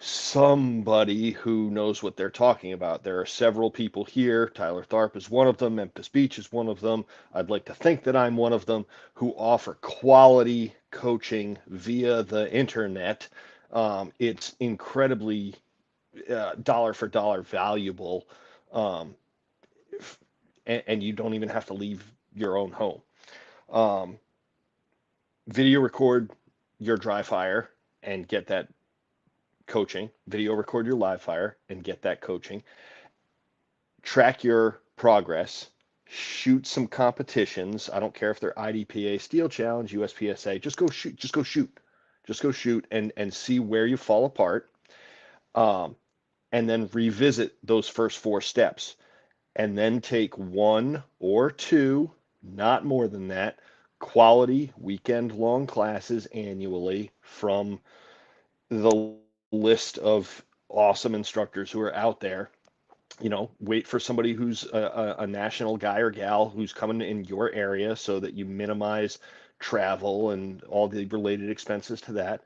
somebody who knows what they're talking about. There are several people here. Tyler Tharp is one of them. Memphis Beach is one of them. I'd like to think that I'm one of them, who offer quality coaching via the internet. It's incredibly dollar for dollar valuable, and you don't even have to leave your own home. Video record your dry fire and get that coaching. Video record your live fire and get that coaching. Track your progress. Shoot some competitions. I don't care if they're IDPA, Steel Challenge, USPSA. Just go shoot. Just go shoot and see where you fall apart. And then revisit those first 4 steps. And then take 1 or 2, not more than that, quality weekend-long classes annually from the list of awesome instructors who are out there. Wait for somebody who's a national guy or gal who's coming in your area so that you minimize travel and all the related expenses to that.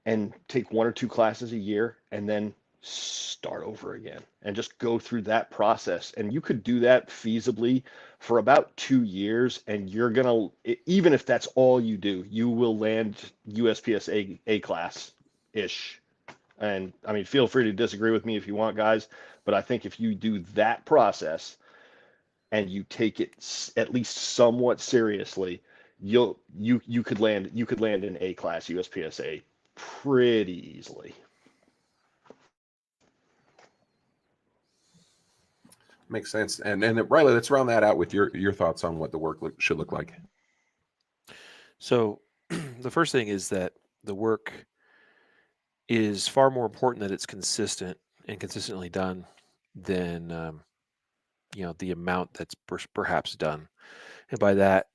And take 1 or 2 classes a year and then start over again and just go through that process. And you could do that feasibly for about 2 years, and you're gonna, even if that's all you do, you will land USPSA A class ish. And I mean, feel free to disagree with me if you want, guys, but I think if you do that process and you take it at least somewhat seriously, you could land an A class USPSA pretty easily. Makes sense. And Riley, let's round that out with your thoughts on what the work should look like. So the first thing is that the work is far more important that it's consistent and consistently done than the amount that's perhaps done. And by that,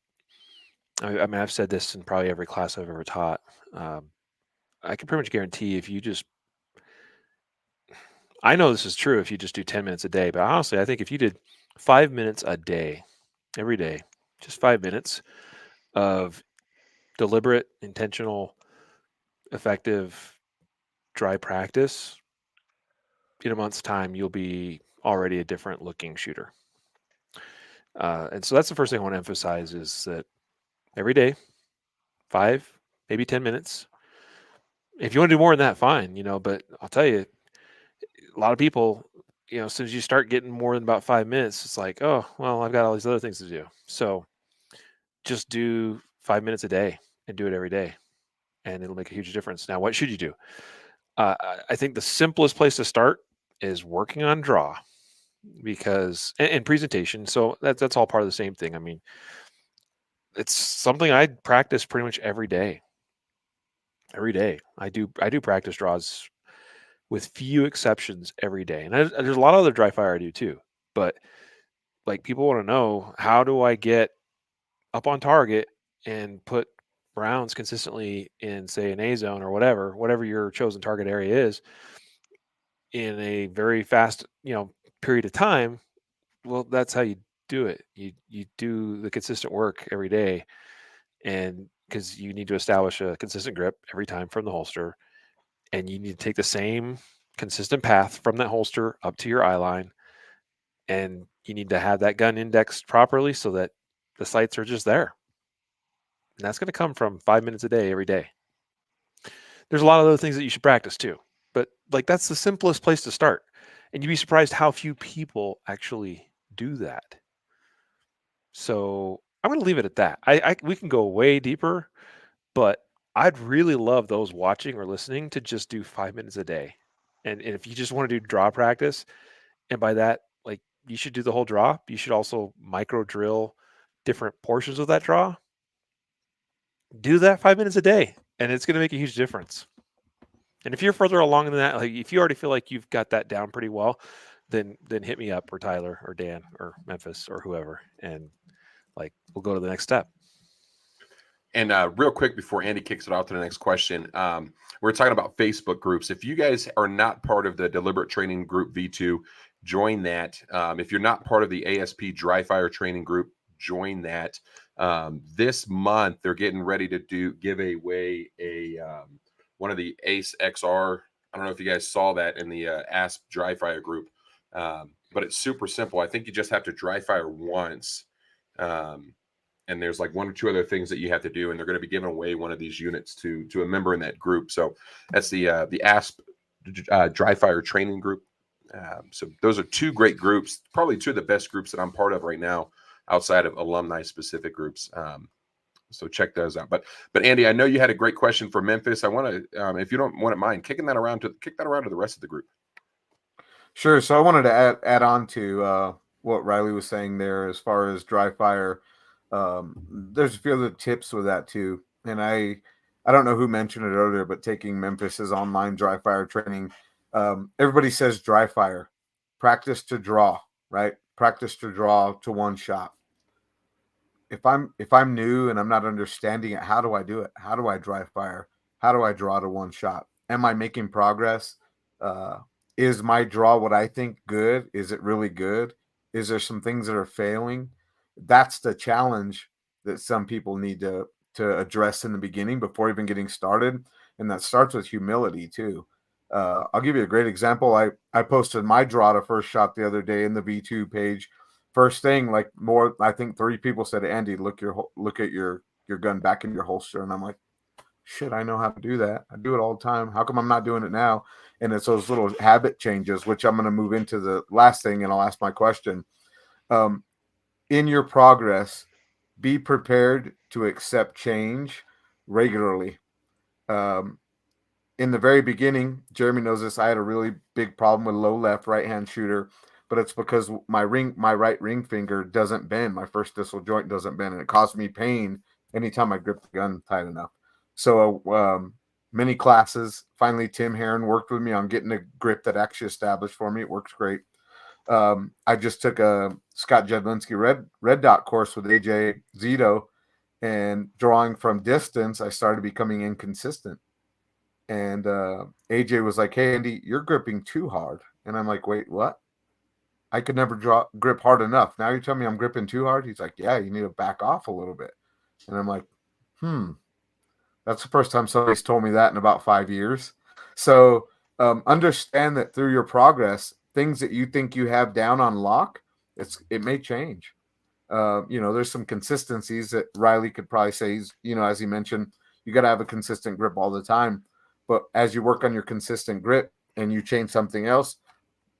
I mean, I've said this in probably every class I've ever taught. I can pretty much guarantee if you just, I know this is true if you just do 10 minutes a day, but honestly, I think if you did 5 minutes a day, every day, just 5 minutes of deliberate, intentional, effective, dry practice, in a month's time, you'll be already a different looking shooter. And so that's the first thing I want to emphasize is that every day, 5, maybe 10 minutes. If you want to do more than that, fine, but I'll tell you, a lot of people, as soon as you start getting more than about 5 minutes, it's like, oh, well, I've got all these other things to do. So just do 5 minutes a day and do it every day, and it'll make a huge difference. Now, what should you do? I think the simplest place to start is working on draw, because and presentation. So that's all part of the same thing. I mean, it's something I practice pretty much every day. Every day, I do practice draws with few exceptions every day. And there's a lot of other dry fire I do too. But like, people want to know, how do I get up on target and put rounds consistently in, say, an A zone or whatever your chosen target area is, in a very fast, period of time? Well, that's how you do it. You do the consistent work every day, and because you need to establish a consistent grip every time from the holster, and you need to take the same consistent path from that holster up to your eye line, and you need to have that gun indexed properly so that the sights are just there. And that's going to come from 5 minutes a day, every day. There's a lot of other things that you should practice too, but like that's the simplest place to start. And you'd be surprised how few people actually do that. So I'm going to leave it at that. We can go way deeper, but I'd really love those watching or listening to just do 5 minutes a day. And if you just want to do draw practice, and by that, like you should do the whole draw. You should also micro drill different portions of that draw. Do that 5 minutes a day, and it's going to make a huge difference. And if you're further along than that, like if you already feel like you've got that down pretty well, then hit me up, or Tyler or Dan or Memphis or whoever, and like we'll go to the next step. And real quick before Andy kicks it off to the next question, we're talking about Facebook groups. If you guys are not part of the Deliberate Training Group V2, join that. If you're not part of the ASP Dry Fire Training Group, join that. This month, they're getting ready to give away a one of the Ace XR. I don't know if you guys saw that in the ASP Dry Fire group, but it's super simple. I think you just have to dry fire once. And there's like one or two other things that you have to do, and they're going to be giving away one of these units to a member in that group. So that's the ASP Dry Fire Training Group. So those are two great groups, probably two of the best groups that I'm part of right now, outside of alumni specific groups. So check those out. But Andy, I know you had a great question for Memphis. I want to, if you don't want it mind, kick that around to the rest of the group. Sure. So I wanted to add on to what Riley was saying there as far as dry fire. There's a few other tips with that too. And I don't know who mentioned it earlier, but taking Memphis's online dry fire training, everybody says dry fire, practice to draw, right? Practice to draw to one shot. If I'm new and I'm not understanding it, how do I do it? How do I dry fire? How do I draw to one shot? Am I making progress? Is my draw what I think good? Is it really good? Is there some things that are failing? That's the challenge that some people need to address in the beginning before even getting started. And that starts with humility too. I'll give you a great example. I posted my draw to first shot the other day in the V2 page. First thing, like I think 3 people said, Andy, look at your gun back in your holster. And I'm like, shit, I know how to do that. I do it all the time. How come I'm not doing it now? And it's those little habit changes, which I'm going to move into the last thing, and I'll ask my question. In your progress, be prepared to accept change regularly. In the very beginning, Jeremy knows this, I had a really big problem with low left right-hand shooter, but it's because my right ring finger doesn't bend. My first distal joint doesn't bend, and it caused me pain anytime I grip the gun tight enough. So many classes. Finally, Tim Heron worked with me on getting a grip that actually established for me. It works great. I just took a Scott Jedlinski red dot course with AJ Zito, and drawing from distance, I started becoming inconsistent. And AJ was like, "Hey, Andy, you're gripping too hard." And I'm like, "Wait, what? I could never grip hard enough. Now you're telling me I'm gripping too hard?" He's like, "Yeah, you need to back off a little bit." And I'm like, that's the first time somebody's told me that in about 5 years. So understand that through your progress, things that you think you have down on lock, it may change. There's some consistencies that Riley could probably say, as he mentioned, you got to have a consistent grip all the time. But as you work on your consistent grip and you change something else,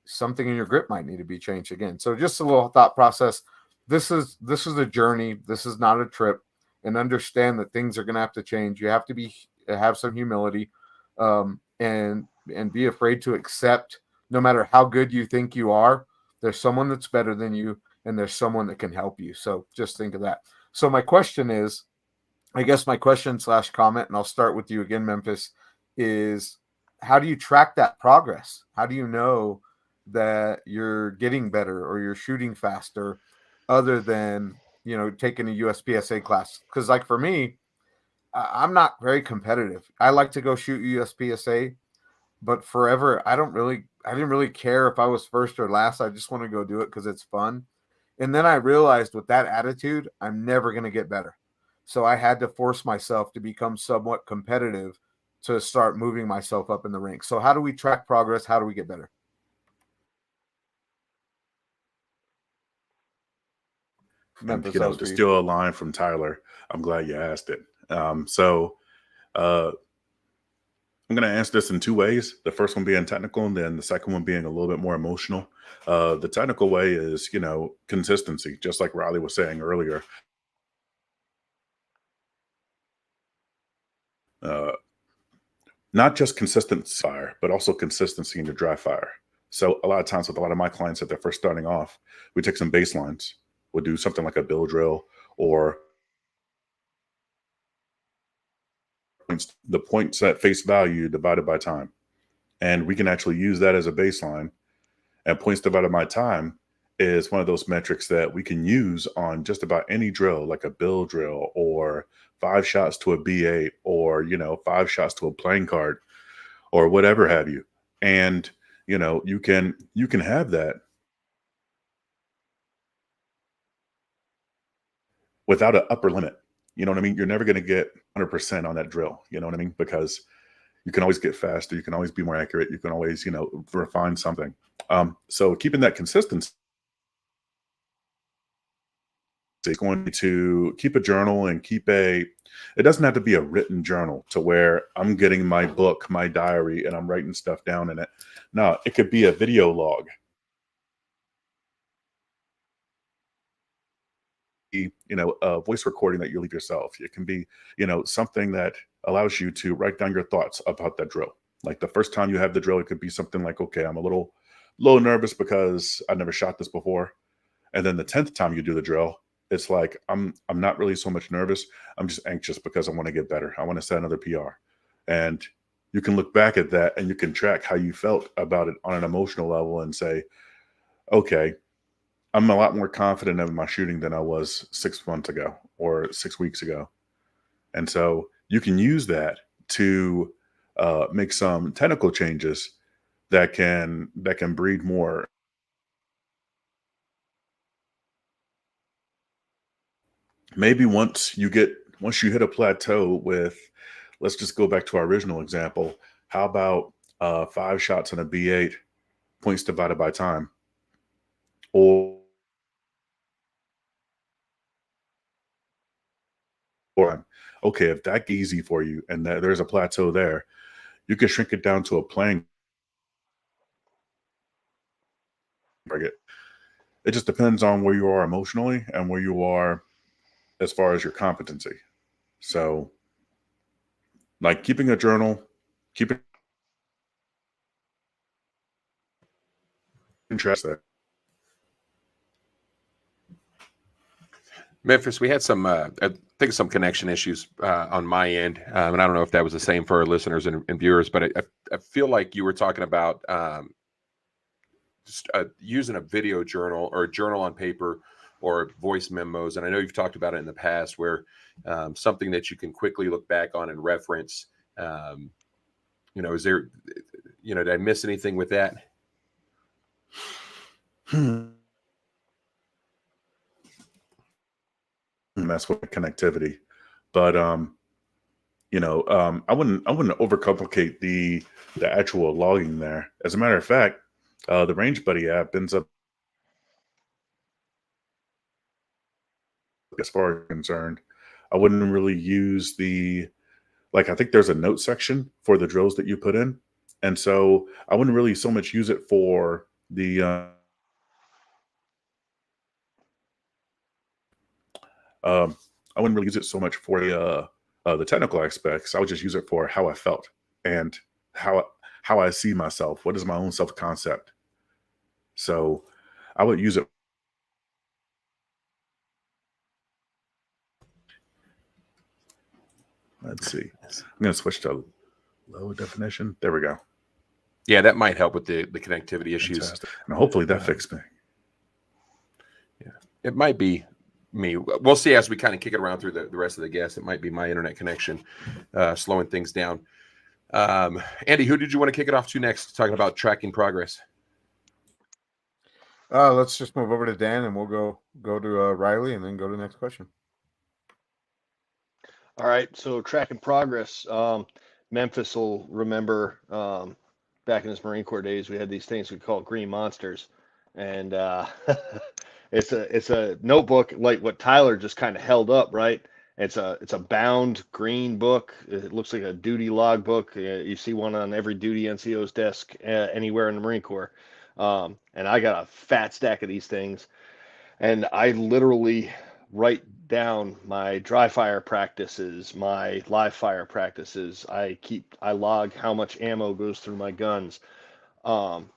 something in your grip might need to be changed again. So just a little thought process. This is a journey. This is not a trip. And understand that things are going to have to change. You have to have some humility, and be afraid to accept, no matter how good you think you are, there's someone that's better than you, and there's someone that can help you. So just think of that. So my question is, I guess my question / comment, and I'll start with you again, Memphis, is how do you track that progress? How do you know that you're getting better or you're shooting faster, other than taking a USPSA class? Because like for me, I'm not very competitive. I like to go shoot USPSA, but forever I didn't really care if I was first or last. I just want to go do it because it's fun. And then I realized with that attitude, I'm never going to get better. So I had to force myself to become somewhat competitive to start moving myself up in the ranks. So how do we track progress? How do we get better? Memphis, to to steal a line from Tyler, I'm glad you asked it. So I'm going to answer this in two ways. The first one being technical, and then the second one being a little bit more emotional. The technical way is, consistency, just like Riley was saying earlier. Not just consistent fire, but also consistency in your dry fire. So a lot of times with a lot of my clients, if they're first starting off, we take some baselines. We'll do something like a bill drill or the points at face value divided by time. And we can actually use that as a baseline. And points divided by time is one of those metrics that we can use on just about any drill, like a bill drill or 5 shots to a B8 or, 5 shots to a playing card or whatever have you. And, you can have that without an upper limit. You know what I mean? You're never going to get 100% on that drill. You know what I mean? Because you can always get faster. You can always be more accurate. You can always, refine something. So keeping that consistency, going to keep a journal and it doesn't have to be a written journal to where I'm getting my book, my diary, and I'm writing stuff down in it. No, it could be a video log. A voice recording that you leave yourself. It can be, something that allows you to write down your thoughts about that drill. Like the first time you have the drill, it could be something like, okay, I'm a little nervous because I never shot this before. And then the 10th time you do the drill, it's like, I'm not really so much nervous. I'm just anxious because I want to get better. I want to set another PR. And you can look back at that and you can track how you felt about it on an emotional level and say, okay, I'm a lot more confident in my shooting than I was 6 months ago or 6 weeks ago. And so you can use that to make some technical changes that can breed more. Maybe once you hit a plateau with, let's just go back to our original example. How about 5 shots on a B8, points divided by time? Or okay, if that's easy for you and there's a plateau there, you can shrink it down to a playing target. It just depends on where you are emotionally and where you are as far as your competency. So, like keeping a journal, keeping interest there. Memphis, we had some, I think some connection issues on my end. And I don't know if that was the same for our listeners and viewers, but I feel like you were talking about just using a video journal or a journal on paper or voice memos. And I know you've talked about it in the past where something that you can quickly look back on and reference. Is there, did I miss anything with that? Mess with connectivity, but I wouldn't overcomplicate the actual logging there. As a matter of fact, the Range Buddy app ends up, as far as concerned, I wouldn't really use I think there's a note section for the drills that you put in, and so I wouldn't really so much use it for the I wouldn't really use it so much for the technical aspects. I would just use it for how I felt and how I see myself. What is my own self-concept? So I would use it. Let's see. I'm going to switch to low definition. There we go. Yeah, that might help with the connectivity issues. Fantastic. And hopefully that fixed me. Yeah, it might be me. We'll see as we kind of kick it around through the rest of the guests. It might be my internet connection slowing things down. Andy, who did you want to kick it off to next? Talking about tracking progress. Let's just move over to Dan, and we'll go to Riley, and then go to the next question. All right, so tracking progress. Memphis will remember back in his Marine Corps days, we had these things we called green monsters, and It's a notebook like what Tyler just kind of held up, right? It's a bound green book. It looks like a duty log book. You see one on every duty NCO's desk anywhere in the Marine Corps. And I got a fat stack of these things, and I literally write down my dry fire practices, my live fire practices. I log how much ammo goes through my guns. Um,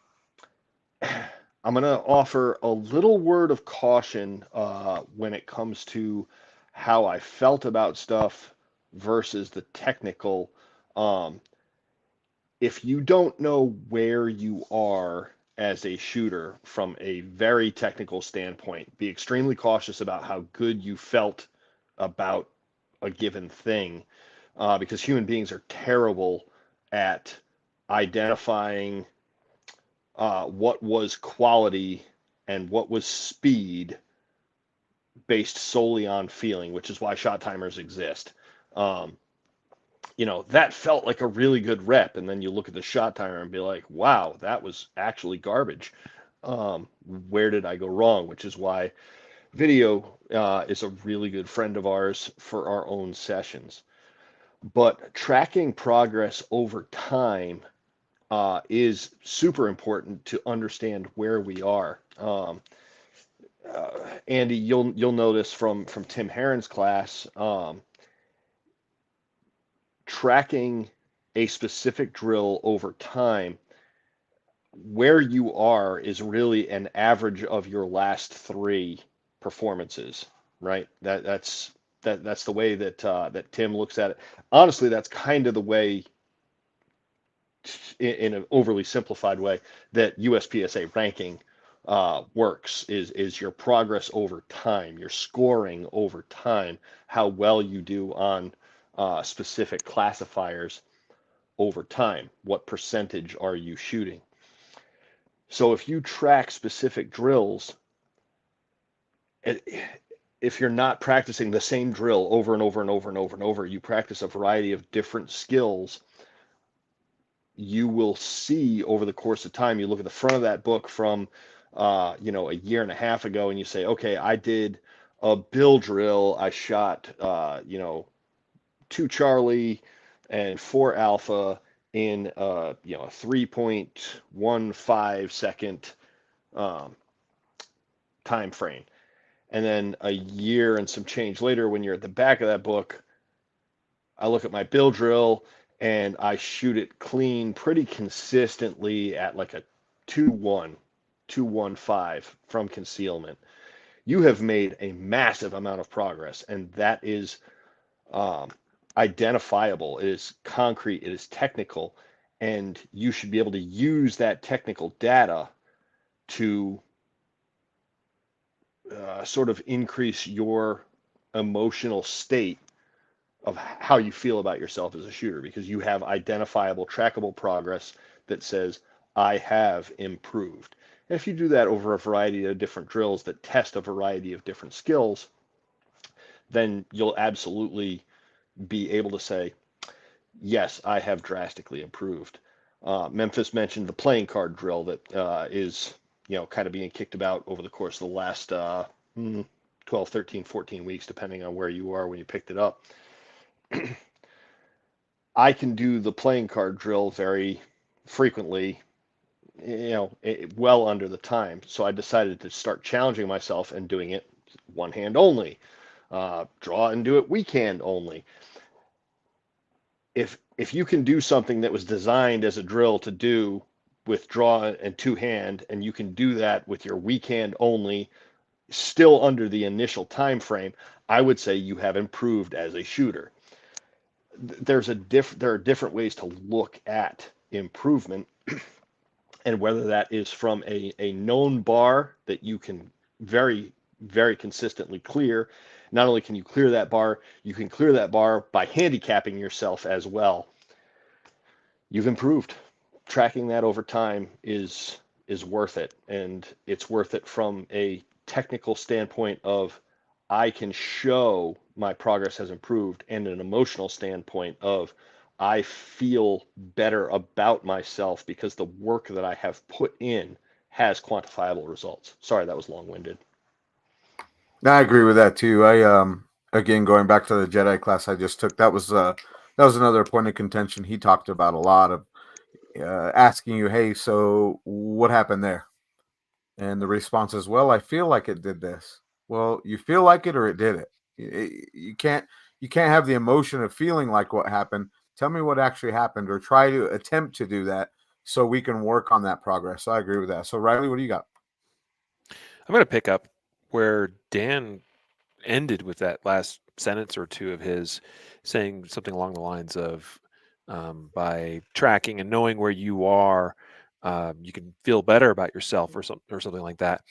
I'm going to offer a little word of caution when it comes to how I felt about stuff versus the technical. Um, if you don't know where you are as a shooter from a very technical standpoint, be extremely cautious about how good you felt about a given thing, because human beings are terrible at identifying what was quality and what was speed based solely on feeling, which is why shot timers exist. That felt like a really good rep, and then you look at the shot timer and be like, wow, that was actually garbage. Where did I go wrong? Which is why video is a really good friend of ours for our own sessions. But tracking progress over time is super important to understand where we are. Andy, you'll notice from Tim Herron's class, tracking a specific drill over time, where you are is really an average of your last 3 performances, right? That's the way that Tim looks at it. Honestly, that's kind of the way, in an overly simplified way, that USPSA ranking works, is your progress over time, your scoring over time, how well you do on specific classifiers over time. What percentage are you shooting? So if you track specific drills, if you're not practicing the same drill over and over and over and over and over, you practice a variety of different skills, you will see over the course of time, you look at the front of that book from a year and a half ago, and you say, okay, I did a bill drill. I shot 2 Charlie and 4 Alpha in a 3.15 second time frame. And then a year and some change later, when you're at the back of that book, I look at my bill drill and I shoot it clean pretty consistently at like a 2.1, 2.15 from concealment. You have made a massive amount of progress, and that is identifiable. It is concrete. It is technical, and you should be able to use that technical data to sort of increase your emotional state of how you feel about yourself as a shooter, because you have identifiable, trackable progress that says, I have improved. And if you do that over a variety of different drills that test a variety of different skills, then you'll absolutely be able to say, yes, I have drastically improved. Memphis mentioned the playing card drill that is kind of being kicked about over the course of the last 12, 13, 14 weeks, depending on where you are when you picked it up. I can do the playing card drill very frequently, well under the time. So I decided to start challenging myself and doing it one hand only. Draw and do it weak hand only. If you can do something that was designed as a drill to do with draw and 2 hand, and you can do that with your weak hand only, still under the initial time frame, I would say you have improved as a shooter. There are different ways to look at improvement, and whether that is from a known bar that you can very, very consistently clear. Not only can you clear that bar, you can clear that bar by handicapping yourself as well. You've improved. Tracking that over time is worth it, and it's worth it from a technical standpoint of I can show my progress has improved, and an emotional standpoint of I feel better about myself because the work that I have put in has quantifiable results. Sorry, that was long-winded. No, I agree with that too. Again, going back to the Jedi class I just took, that was another point of contention. He talked about a lot of asking you, hey, so what happened there? And the response is, well, I feel like it did this. Well, you feel like it or it did it. You can't have the emotion of feeling like what happened. Tell me what actually happened, or try to attempt to do that so we can work on that progress. So I agree with that. So Riley, what do you got? I'm going to pick up where Dan ended with that last sentence or two of his, saying something along the lines of, by tracking and knowing where you are, you can feel better about yourself, or something like that.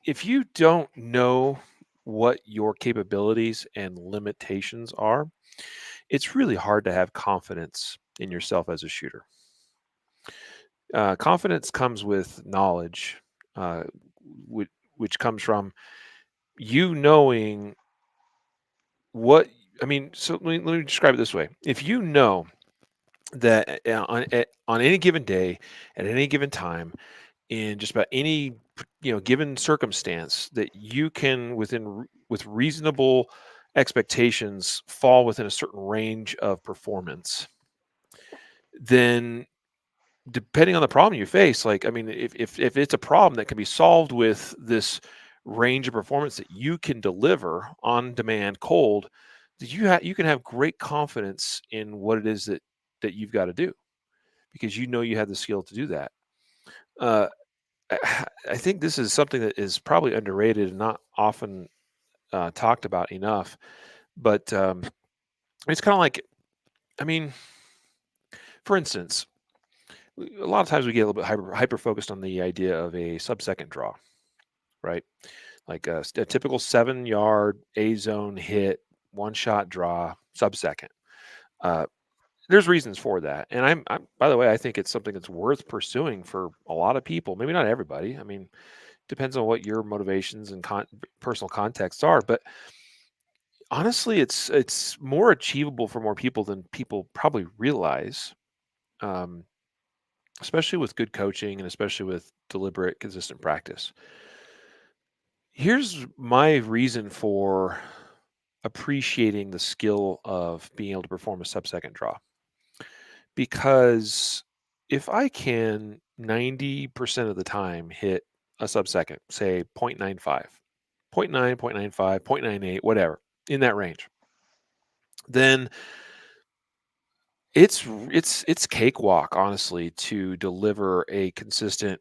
If you don't know what your capabilities and limitations are, it's really hard to have confidence in yourself as a shooter. Confidence comes with knowledge, which comes from you knowing what. I mean, so let me describe it this way. If you know that on any given day, at any given time, in just about any given circumstance, that you can with reasonable expectations fall within a certain range of performance, then depending on the problem you face, like, I mean, if it's a problem that can be solved with this range of performance that you can deliver on demand, cold, that you can have great confidence in what it is that you've got to do, because you know you have the skill to do that. I think this is something that is probably underrated and not often talked about enough. But it's kind of like, I mean, for instance, a lot of times we get a little bit hyper focused on the idea of a sub-second draw, right? Like a typical 7-yard A zone hit, one shot draw, sub-second. There's reasons for that, and I'm by the way, I think it's something that's worth pursuing for a lot of people. Maybe not everybody. I mean, depends on what your motivations and personal contexts are, but honestly, it's more achievable for more people than people probably realize, um, especially with good coaching and especially with deliberate, consistent practice. Here's my reason for appreciating the skill of being able to perform a sub-second draw. Because if I can 90% of the time hit a sub-second, say 0.95, 0.9, 0.95, 0.98, whatever, in that range, then it's cakewalk, honestly, to deliver a consistent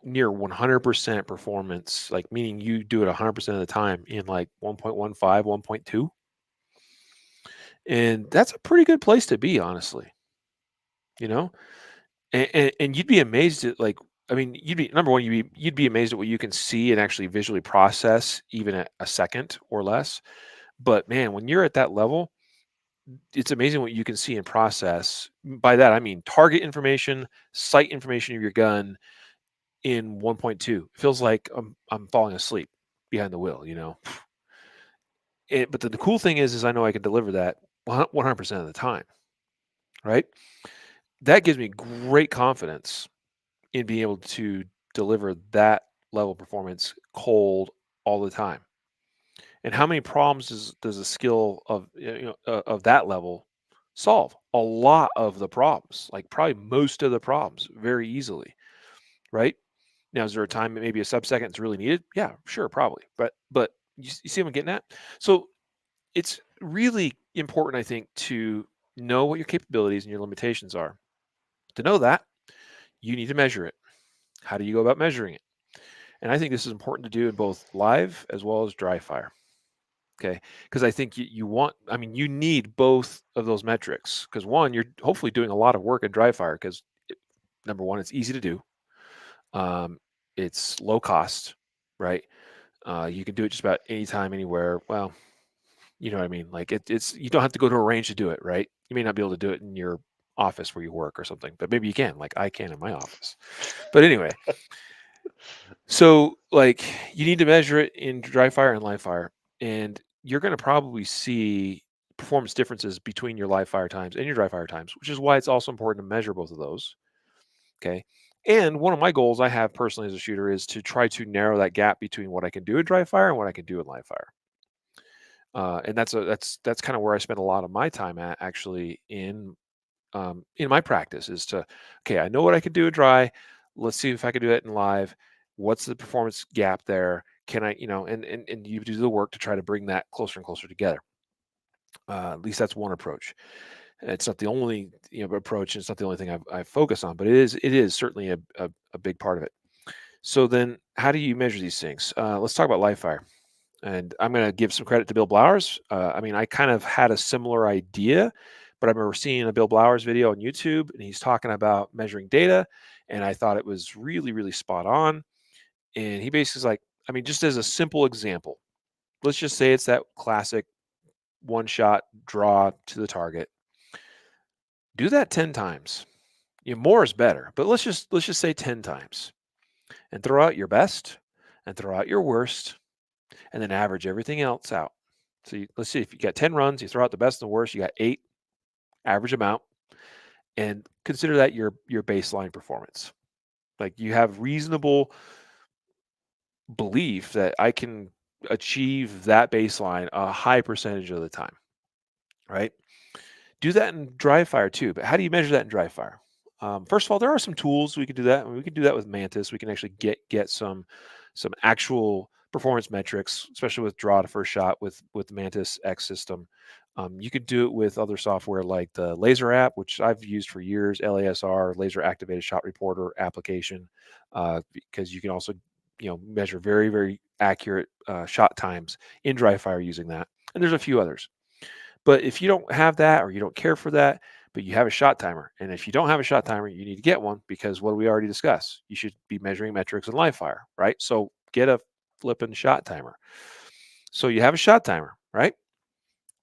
near 100% performance, like meaning you do it 100% of the time in like 1.15, 1.2. And that's a pretty good place to be, honestly. You know, and you'd be amazed at, like, I mean, you'd be number one, you'd be amazed at what you can see and actually visually process even at a second or less. But man, when you're at that level, it's amazing what you can see and process. By that I mean target information, sight information of your gun in 1.2. It feels like I'm falling asleep behind the wheel, you know. But the cool thing is I know I can deliver that 100% of the time, right? That gives me great confidence in being able to deliver that level of performance cold all the time. And how many problems does a skill of of that level solve? A lot of the problems, like probably most of the problems, very easily, right? Now, is there a time that maybe a sub-second is really needed? Yeah, sure, probably. But you see what I'm getting at? So it's really important, I think, to know what your capabilities and your limitations are. To know that, you need to measure it. How do you go about measuring it? And I think this is important to do in both live as well as dry fire. Okay. Because I think you need both of those metrics. Because one, you're hopefully doing a lot of work in dry fire because number one, it's easy to do. It's low cost, right? You can do it just about anytime, anywhere. Well, you know what I mean? Like it's, you don't have to go to a range to do it, right? You may not be able to do it in your office where you work or something, but maybe you can, like I can in my office. But anyway, so like you need to measure it in dry fire and live fire, and you're going to probably see performance differences between your live fire times and your dry fire times, which is why it's also important to measure both of those. Okay. And one of my goals I have personally as a shooter is to try to narrow that gap between what I can do in dry fire and what I can do in live fire. And that's kind of where I spend a lot of my time at, actually, in my practice, is to, okay, I know what I can do in dry. Let's see if I can do it in live. What's the performance gap there? Can I, and you do the work to try to bring that closer and closer together. At least that's one approach. It's not the only approach, and it's not the only thing I focus on, but it is certainly a big part of it. So then, how do you measure these things? Let's talk about live fire. And I'm going to give some credit to Bill Blowers. I kind of had a similar idea, but I remember seeing a Bill Blowers video on YouTube, and he's talking about measuring data, and I thought it was really, really spot on. And he basically is like, just as a simple example, let's just say it's that classic one-shot draw to the target. Do that 10 times. More is better, but let's just say 10 times, and throw out your best and throw out your worst, and then average everything else out. So let's see, if you got 10 runs, you throw out the best and the worst, you got 8, average them out, and consider that your baseline performance. Like, you have reasonable belief that I can achieve that baseline a high percentage of the time, right? Do that in dry fire too. But how do you measure that in dry fire? First of all, there are some tools we can do that. We can do that with Mantis. We can actually get some actual performance metrics, especially with draw to first shot with the Mantis X system. You could do it with other software like the Laser app, which I've used for years, LASR, Laser Activated Shot Reporter application, because you can also measure very, very accurate shot times in dry fire using that. And there's a few others. But if you don't have that, or you don't care for that, but you have a shot timer, and if you don't have a shot timer, you need to get one, because what we already discussed, you should be measuring metrics in live fire, right? So get a flipping shot timer. So you have a shot timer, right?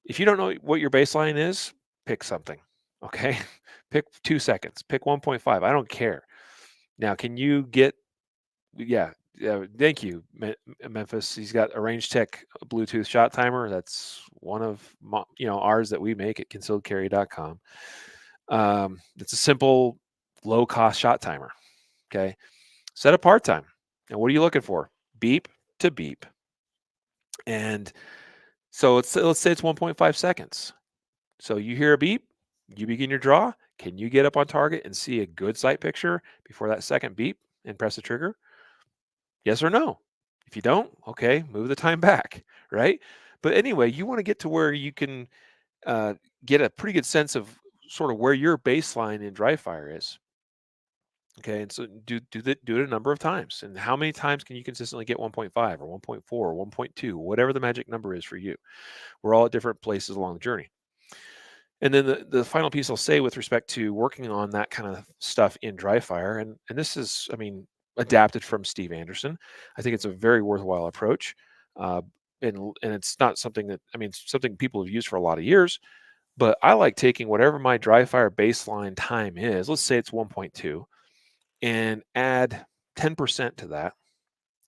If you don't know what your baseline is, pick something, okay? Pick 2 seconds, pick 1.5. I don't care. Now, can you get, thank you, Memphis. He's got a Range Tech Bluetooth shot timer. That's one of ours that we make at concealedcarry.com. It's a simple, low-cost shot timer. Okay, set a part time. And what are you looking for? Beep to beep. And so let's say it's 1.5 seconds. So you hear a beep, you begin your draw. Can you get up on target and see a good sight picture before that second beep and press the trigger? Yes or no? If you don't, okay, move the time back, right? But anyway, you want to get to where you can get a pretty good sense of sort of where your baseline in dry fire is. Okay, and so do it a number of times. And how many times can you consistently get 1.5 or 1.4 or 1.2, whatever the magic number is for you? We're all at different places along the journey. And then the final piece I'll say with respect to working on that kind of stuff in dry fire, and this is, adapted from Steve Anderson. I think it's a very worthwhile approach. And it's not something that, something people have used for a lot of years, but I like taking whatever my dry fire baseline time is, let's say it's 1.2, and add 10% to that.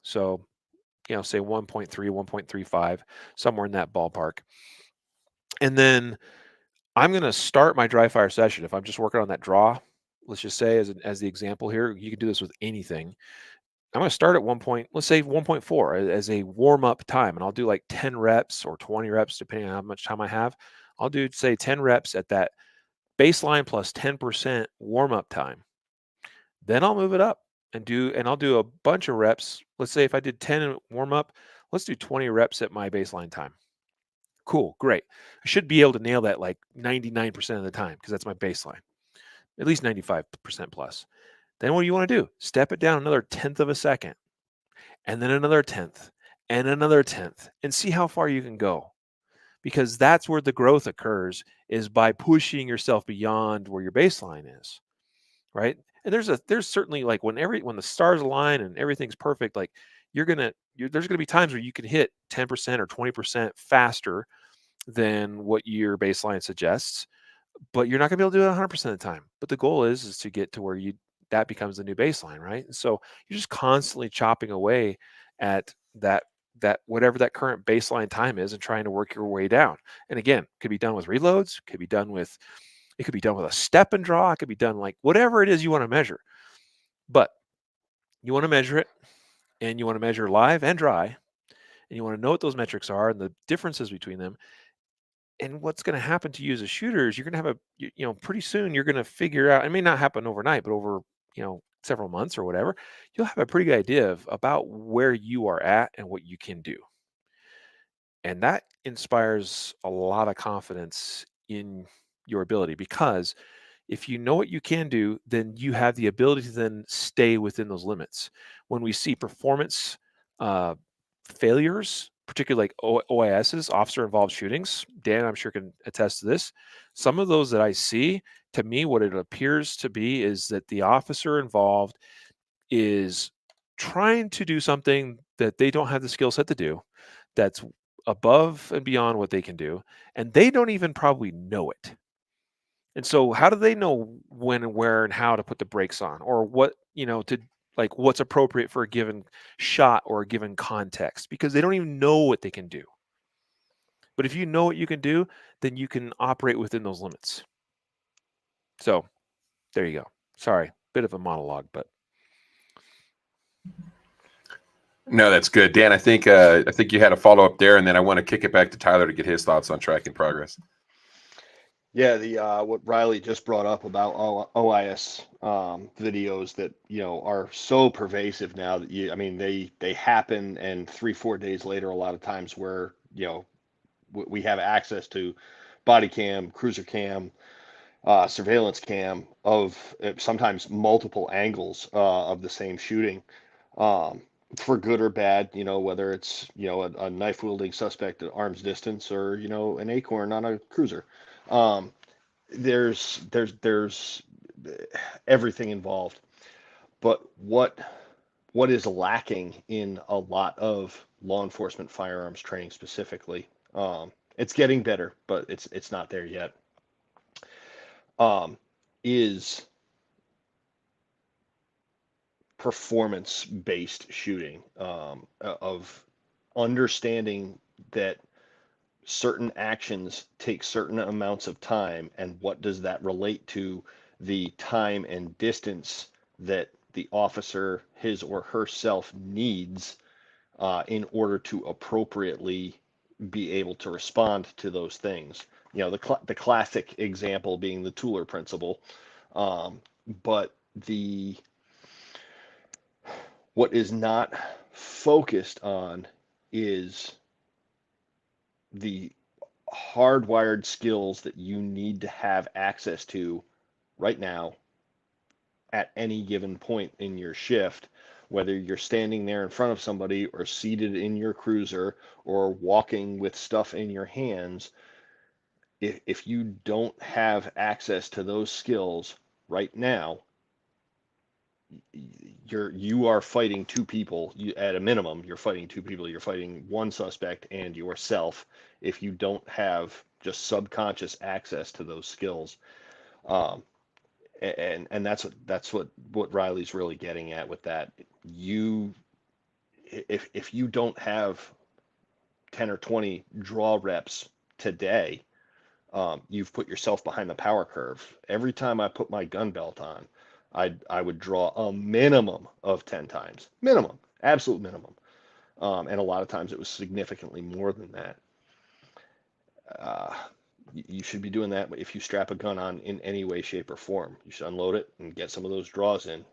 So, say 1.3, 1.35, somewhere in that ballpark. And then I'm going to start my dry fire session. If I'm just working on that draw, let's just say as the example here, you can do this with anything. I'm going to start at let's say 1.4 as a warm up time. And I'll do like 10 reps or 20 reps, depending on how much time I have. I'll do, say, 10 reps at that baseline plus 10% warm up time. Then I'll move it up and I'll do a bunch of reps. Let's say if I did 10 warm up, let's do 20 reps at my baseline time. Cool, great. I should be able to nail that like 99% of the time, because that's my baseline, at least 95% plus. Then what do you want to do? Step it down another 1/10 of a second, and then another 1/10, and another 1/10, and see how far you can go. Because that's where the growth occurs, is by pushing yourself beyond where your baseline is, right? And there's certainly, like, when the stars align and everything's perfect, like there's gonna be times where you can hit 10% or 20% faster than what your baseline suggests, but you're not gonna be able to do it 100% of the time. But the goal is to get to where that becomes the new baseline, right? And so you're just constantly chopping away at that whatever that current baseline time is, and trying to work your way down. And again, could be done with reloads, could be done with a step and draw, it could be done like whatever it is you want to measure. But you want to measure it, and you want to measure live and dry, and you want to know what those metrics are and the differences between them. And what's going to happen to you as a shooter is you're going to have pretty soon you're going to figure out, it may not happen overnight, but over, several months or whatever, you'll have a pretty good idea about where you are at and what you can do. And that inspires a lot of confidence in your ability, because if you know what you can do, then you have the ability to then stay within those limits. When we see performance failures, particularly like OISs, officer involved shootings, Dan, I'm sure can attest to this. Some of those that I see, to me, what it appears to be is that the officer involved is trying to do something that they don't have the skill set to do, that's above and beyond what they can do, and they don't even probably know it. And so how do they know when and where and how to put the brakes on, or what, to like what's appropriate for a given shot or a given context? Because they don't even know what they can do. But if you know what you can do, then you can operate within those limits. So there you go. Sorry, bit of a monologue, but. No, that's good, Dan. I think you had a follow up there, and then I want to kick it back to Tyler to get his thoughts on tracking progress. Yeah, the what Riley just brought up about OIS videos that are so pervasive now that they happen, and 3-4 days later, a lot of times where we have access to body cam, cruiser cam, surveillance cam of sometimes multiple angles of the same shooting, for good or bad, whether it's a knife wielding suspect at arm's distance, or an acorn on a cruiser. There's everything involved, but what is lacking in a lot of law enforcement firearms training specifically, it's getting better, but it's not there yet, is performance-based shooting, of understanding that certain actions take certain amounts of time, and what does that relate to the time and distance that the officer, his or herself, needs in order to appropriately be able to respond to those things. The classic example being the Tooler principle, but what is not focused on is the hardwired skills that you need to have access to right now at any given point in your shift, whether you're standing there in front of somebody or seated in your cruiser or walking with stuff in your hands. If you don't have access to those skills right now, you are fighting two people. At a minimum, you're fighting two people. You're fighting one suspect and yourself if you don't have just subconscious access to those skills. And that's what Riley's really getting at with that. If you don't have 10 or 20 draw reps today, you've put yourself behind the power curve. Every time I put my gun belt on, I would draw a minimum of 10 times. Minimum, absolute minimum. And a lot of times it was significantly more than that. You should be doing that if you strap a gun on in any way, shape, or form. You should unload it and get some of those draws in.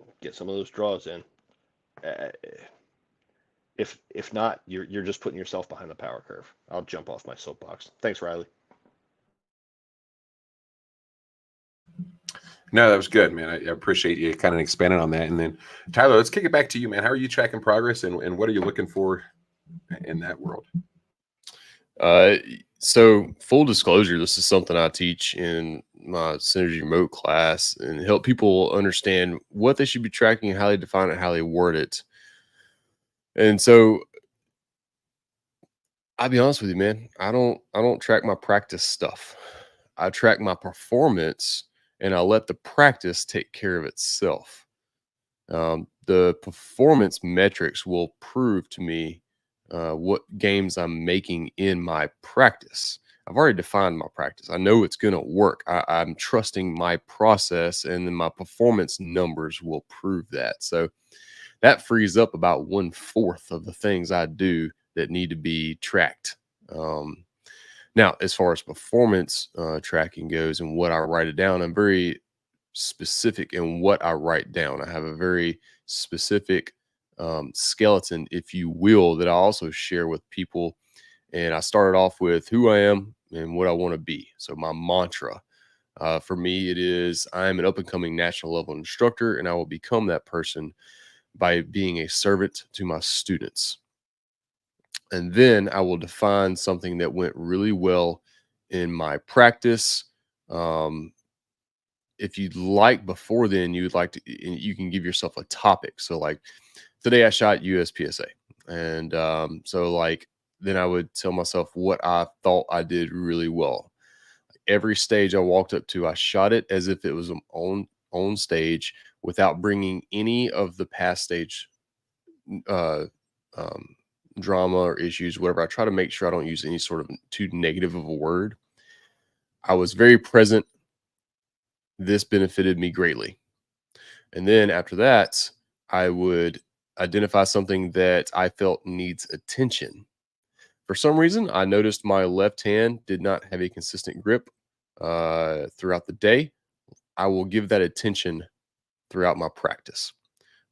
If not, you're just putting yourself behind the power curve. I'll jump off my soapbox. Thanks, Riley. No, that was good, man. I appreciate you kind of expanding on that. And then, Tyler, let's kick it back to you, man. How are you tracking progress, and what are you looking for in that world? So full disclosure, this is something I teach in my Synergy Remote class and help people understand what they should be tracking, how they define it, how they word it. And so I'll be honest with you, man, I don't track my practice stuff. I track my performance, and I let the practice take care of itself. The performance metrics will prove to me what gains I'm making in my practice. I've already defined my practice. I know it's going to work. I'm trusting my process, and then my performance numbers will prove that. So that frees up about 1/4 of the things I do that need to be tracked. Now, as far as performance tracking goes and what I write it down, I'm very specific in what I write down. I have a very specific skeleton, if you will, that I also share with people. And I started off with who I am and what I want to be. So my mantra for me, it is I am an up and coming national level instructor, and I will become that person by being a servant to my students. And then I will define something that went really well in my practice. If you'd like before then, you'd like to, you can give yourself a topic. So like today I shot USPSA. And so like, then I would tell myself what I thought I did really well. Every stage I walked up to, I shot it as if it was an on stage without bringing any of the past stage drama or issues, whatever. I try to make sure I don't use any sort of too negative of a word. I was very present. This benefited me greatly. And then after that, I would identify something that I felt needs attention. For some reason, I noticed my left hand did not have a consistent grip throughout the day. I will give that attention throughout my practice.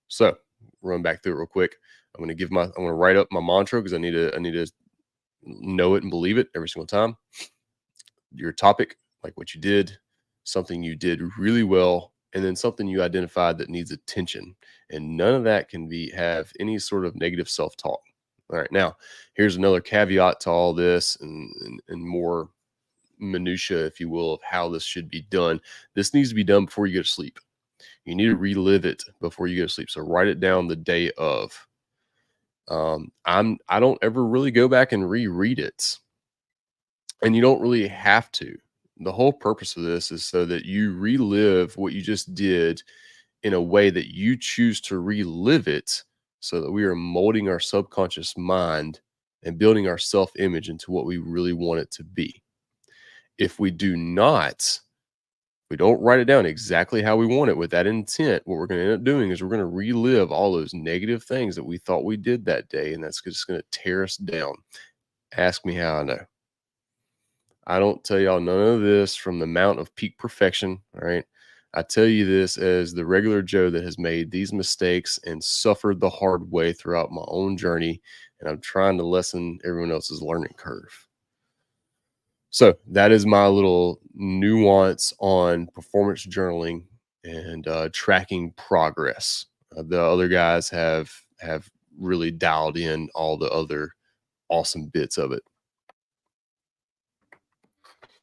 So run back through it real quick. I'm going to write up my mantra because I need to know it and believe it every single time. Your topic, like what you did, something you did really well, and then something you identified that needs attention. And none of that can have any sort of negative self-talk. All right, now here's another caveat to all this and more minutia, if you will, of how this should be done. This needs to be done before you go to sleep. You need to relive it before you go to sleep. So write it down the day of. I don't ever really go back and reread it. And you don't really have to. The whole purpose of this is so that you relive what you just did in a way that you choose to relive it, so that we are molding our subconscious mind and building our self-image into what we really want it to be. If we do not, we don't write it down exactly how we want it with that intent, what we're going to end up doing is we're going to relive all those negative things that we thought we did that day, and that's just going to tear us down. Ask me how I know. I don't tell y'all none of this from the mount of peak perfection, all right? I tell you this as the regular Joe that has made these mistakes and suffered the hard way throughout my own journey, and I'm trying to lessen everyone else's learning curve. So that is my little nuance on performance journaling and tracking progress. The other guys have really dialed in all the other awesome bits of it.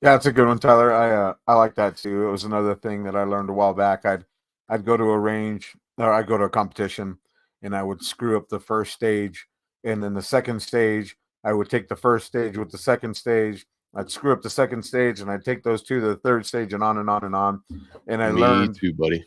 Yeah, it's a good one, Tyler. I like that too. It was another thing that I learned a while back. I'd go to a range, or I'd go to a competition, and I would screw up the first stage, and then the second stage, I would take the first stage with the second stage. I'd screw up the second stage, and I'd take those two to the third stage, and on and on and on. And I learned, too, buddy.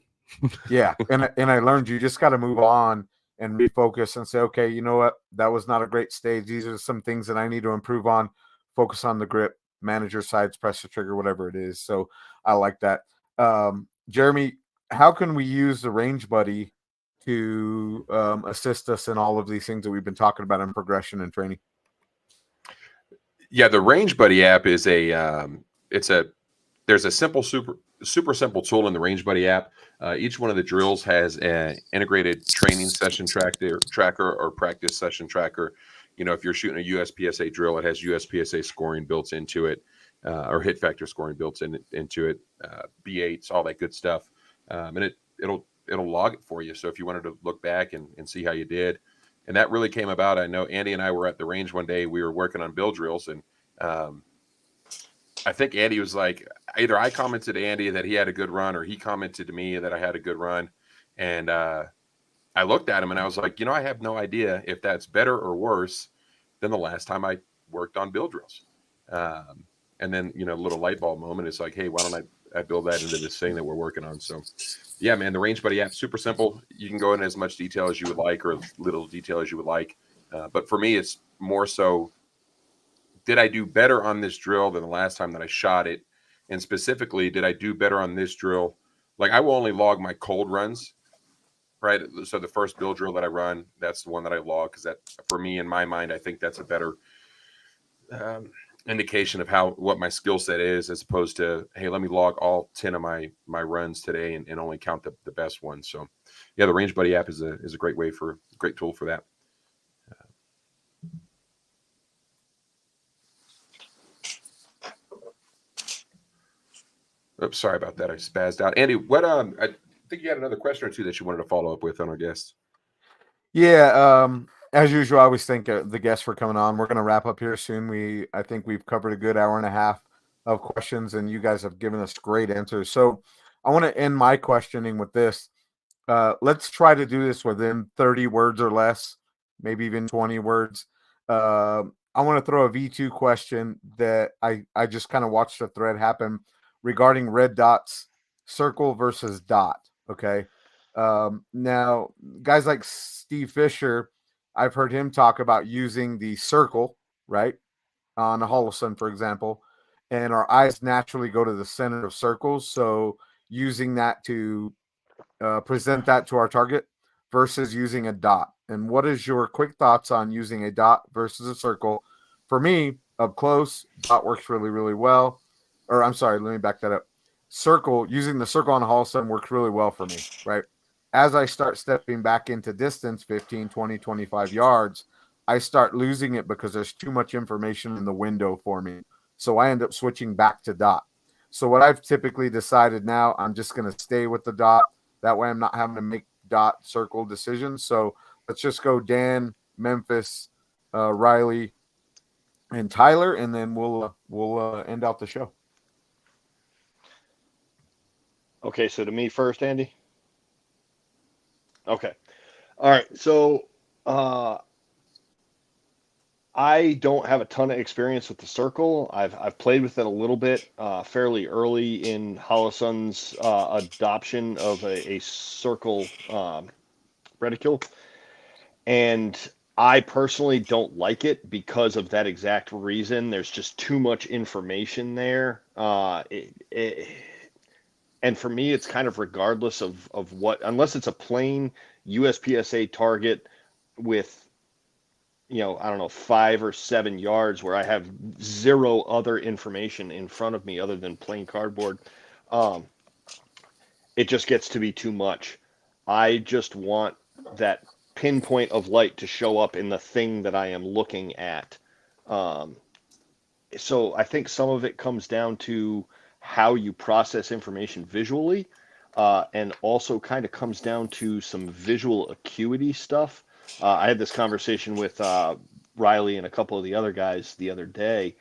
yeah, and I learned you just got to move on and refocus and say, okay, you know what, that was not a great stage. These are some things that I need to improve on. Focus on the grip. Manage your sides, press the trigger, whatever it is. So I like that. Jeremy, how can we use the Range Buddy to assist us in all of these things that we've been talking about in progression and training? Yeah, the Range Buddy app is there's a super simple tool in the Range Buddy app. Each one of the drills has an integrated training session tracker or practice session tracker. You know, if you're shooting a USPSA drill, it has USPSA scoring built into it, or hit factor scoring built into it, B8s, all that good stuff, and it'll log it for you. So if you wanted to look back and see how you did, and that really came about. I know Andy and I were at the range one day. We were working on build drills, and I think Andy was like, either I commented to Andy that he had a good run, or he commented to me that I had a good run, and I looked at him and I was like, I have no idea if that's better or worse than the last time I worked on build drills. And then, a little light bulb moment. It's like, hey, why don't I build that into this thing that we're working on? So yeah, man, the Range Buddy app, super simple. You can go in as much detail as you would like, or as little detail as you would like. But for me, it's more so did I do better on this drill than the last time that I shot it? And specifically, did I do better on this drill? Like, I will only log my cold runs, right? So the first bill drill that I run, that's the one that I log, because that, for me, in my mind, I think that's a better indication of what my skill set is, as opposed to, hey, let me log all 10 of my runs today and only count the best ones. So yeah, the Range Buddy app is a great tool for that. Oops, sorry about that. I spazzed out. Andy, what I think you had another question or two that you wanted to follow up with on our guests. Yeah, as usual, I always thank the guests for coming on. We're going to wrap up here soon. I think we've covered a good hour and a half of questions, and you guys have given us great answers. So I want to end my questioning with this. Let's try to do this within 30 words or less, maybe even 20 words. I want to throw a V2 question that I just kind of watched a thread happen regarding red dots, circle versus dot. Okay. Now, guys like Steve Fisher, I've heard him talk about using the circle, right, on a Holosun, for example, and our eyes naturally go to the center of circles. So using that to present that to our target versus using a dot. And what is your quick thoughts on using a dot versus a circle? For me, up close, dot works really, really well. Or I'm sorry, let me back that up. Using the circle on a Holosun works really well for me, right? As I start stepping back into distance, 15, 20, 25 yards, I start losing it because there's too much information in the window for me. So I end up switching back to dot. So what I've typically decided now, I'm just going to stay with the dot. That way I'm not having to make dot circle decisions. So let's just go Dan, Memphis, Riley, and Tyler, and then we'll end out the show. Okay, so to me first, Andy. Okay. All right. So I don't have a ton of experience with the circle. I've played with it a little bit fairly early in Holosun's adoption of a circle reticule. And I personally don't like it because of that exact reason. There's just too much information there. And for me, it's kind of regardless of what, unless it's a plain USPSA target with, I don't know, 5 or 7 yards where I have zero other information in front of me other than plain cardboard. It just gets to be too much. I just want that pinpoint of light to show up in the thing that I am looking at. So I think some of it comes down to how you process information visually, and also kind of comes down to some visual acuity stuff. I had this conversation with Riley and a couple of the other guys the other day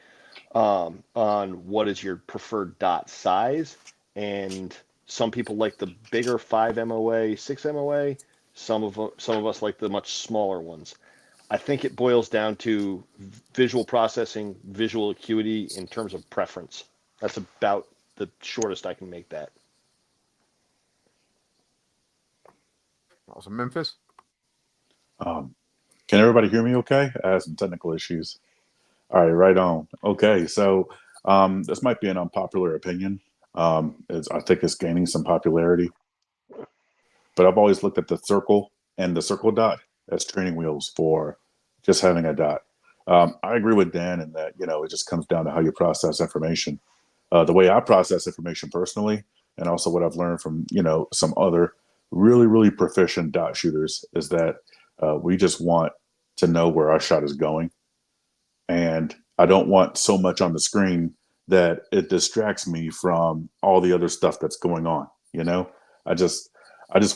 on what is your preferred dot size, and some people like the bigger 5 MOA, 6 MOA. Some of us like the much smaller ones. I think it boils down to visual processing, visual acuity in terms of preference. That's about the shortest I can make that. Awesome. Memphis? Can everybody hear me okay? I had some technical issues. All right, right on. Okay, so this might be an unpopular opinion. I think it's gaining some popularity. But I've always looked at the circle and the circle dot as training wheels for just having a dot. I agree with Dan in that, it just comes down to how you process information. The way I process information personally, and also what I've learned from, some other really, really proficient dot shooters, is that we just want to know where our shot is going. And I don't want so much on the screen that it distracts me from all the other stuff that's going on. I just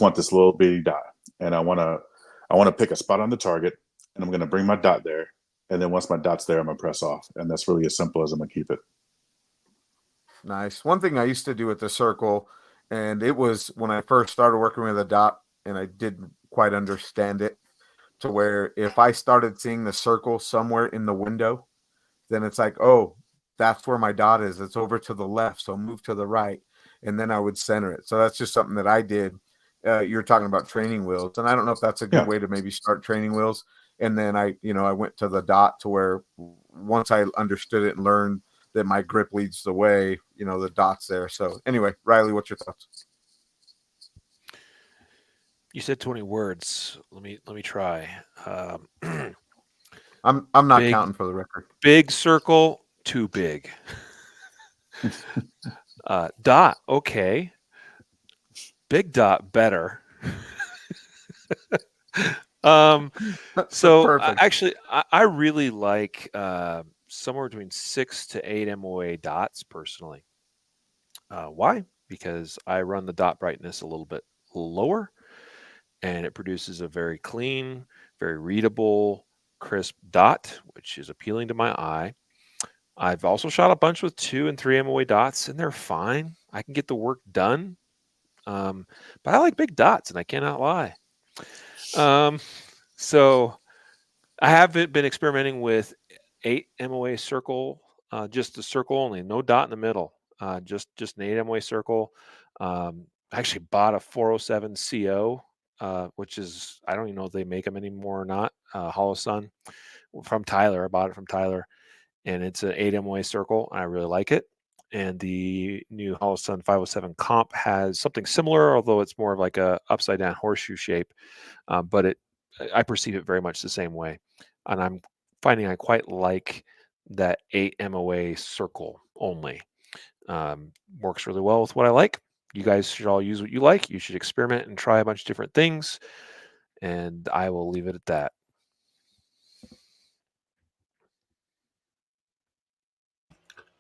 want this little bitty dot, and I want to pick a spot on the target, and I'm going to bring my dot there. And then once my dot's there, I'm going to press off. And that's really as simple as I'm going to keep it. Nice. One thing I used to do with the circle, and it was when I first started working with a dot, and I didn't quite understand it, to where if I started seeing the circle somewhere in the window, then it's like, oh, that's where my dot is. It's over to the left, so move to the right, and then I would center it. So that's just something that I did. You're talking about training wheels, and I don't know if that's a good way to maybe start training wheels. And then I went to the dot to where once I understood it and learned that my grip leads the way, the dot's there. So anyway, Riley, what's your thoughts? You said 20 words. Let me try. I'm not big, counting for the record. Big circle, too big. Dot, okay. Big dot, better. So actually, I really like somewhere between 6 to 8 MOA dots personally. Why? Because I run the dot brightness a little bit lower, and it produces a very clean, very readable, crisp dot, which is appealing to my eye. I've also shot a bunch with 2 and 3 MOA dots, and they're fine. I can get the work done. But I like big dots, and I cannot lie. So I have been experimenting with 8 MOA circle, just a circle only, no dot in the middle, just an 8 MOA circle. I actually bought a 407 CO, which is, I don't even know if they make them anymore or not. Hollow Sun from Tyler. I bought it from Tyler, and it's an 8 MOA circle, and I really like it. And the new Hollow Sun 507 comp has something similar, although it's more of like a upside down horseshoe shape. But I perceive it very much the same way. And I'm finding I quite like that 8 MOA circle only. Works really well with what I like. You guys should all use what you like. You should experiment and try a bunch of different things. And I will leave it at that.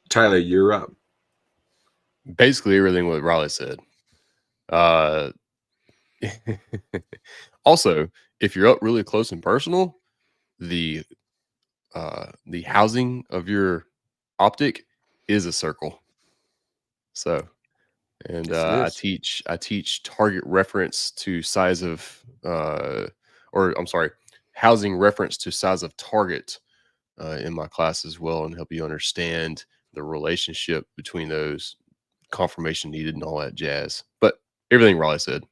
Tyler, you're up. Basically everything what Raleigh said. Also, if you're up really close and personal, the housing of your optic is a circle. So, and I teach target reference to size of, housing reference to size of target in my class as well, and help you understand the relationship between those, confirmation needed, and all that jazz. But everything Raleigh said.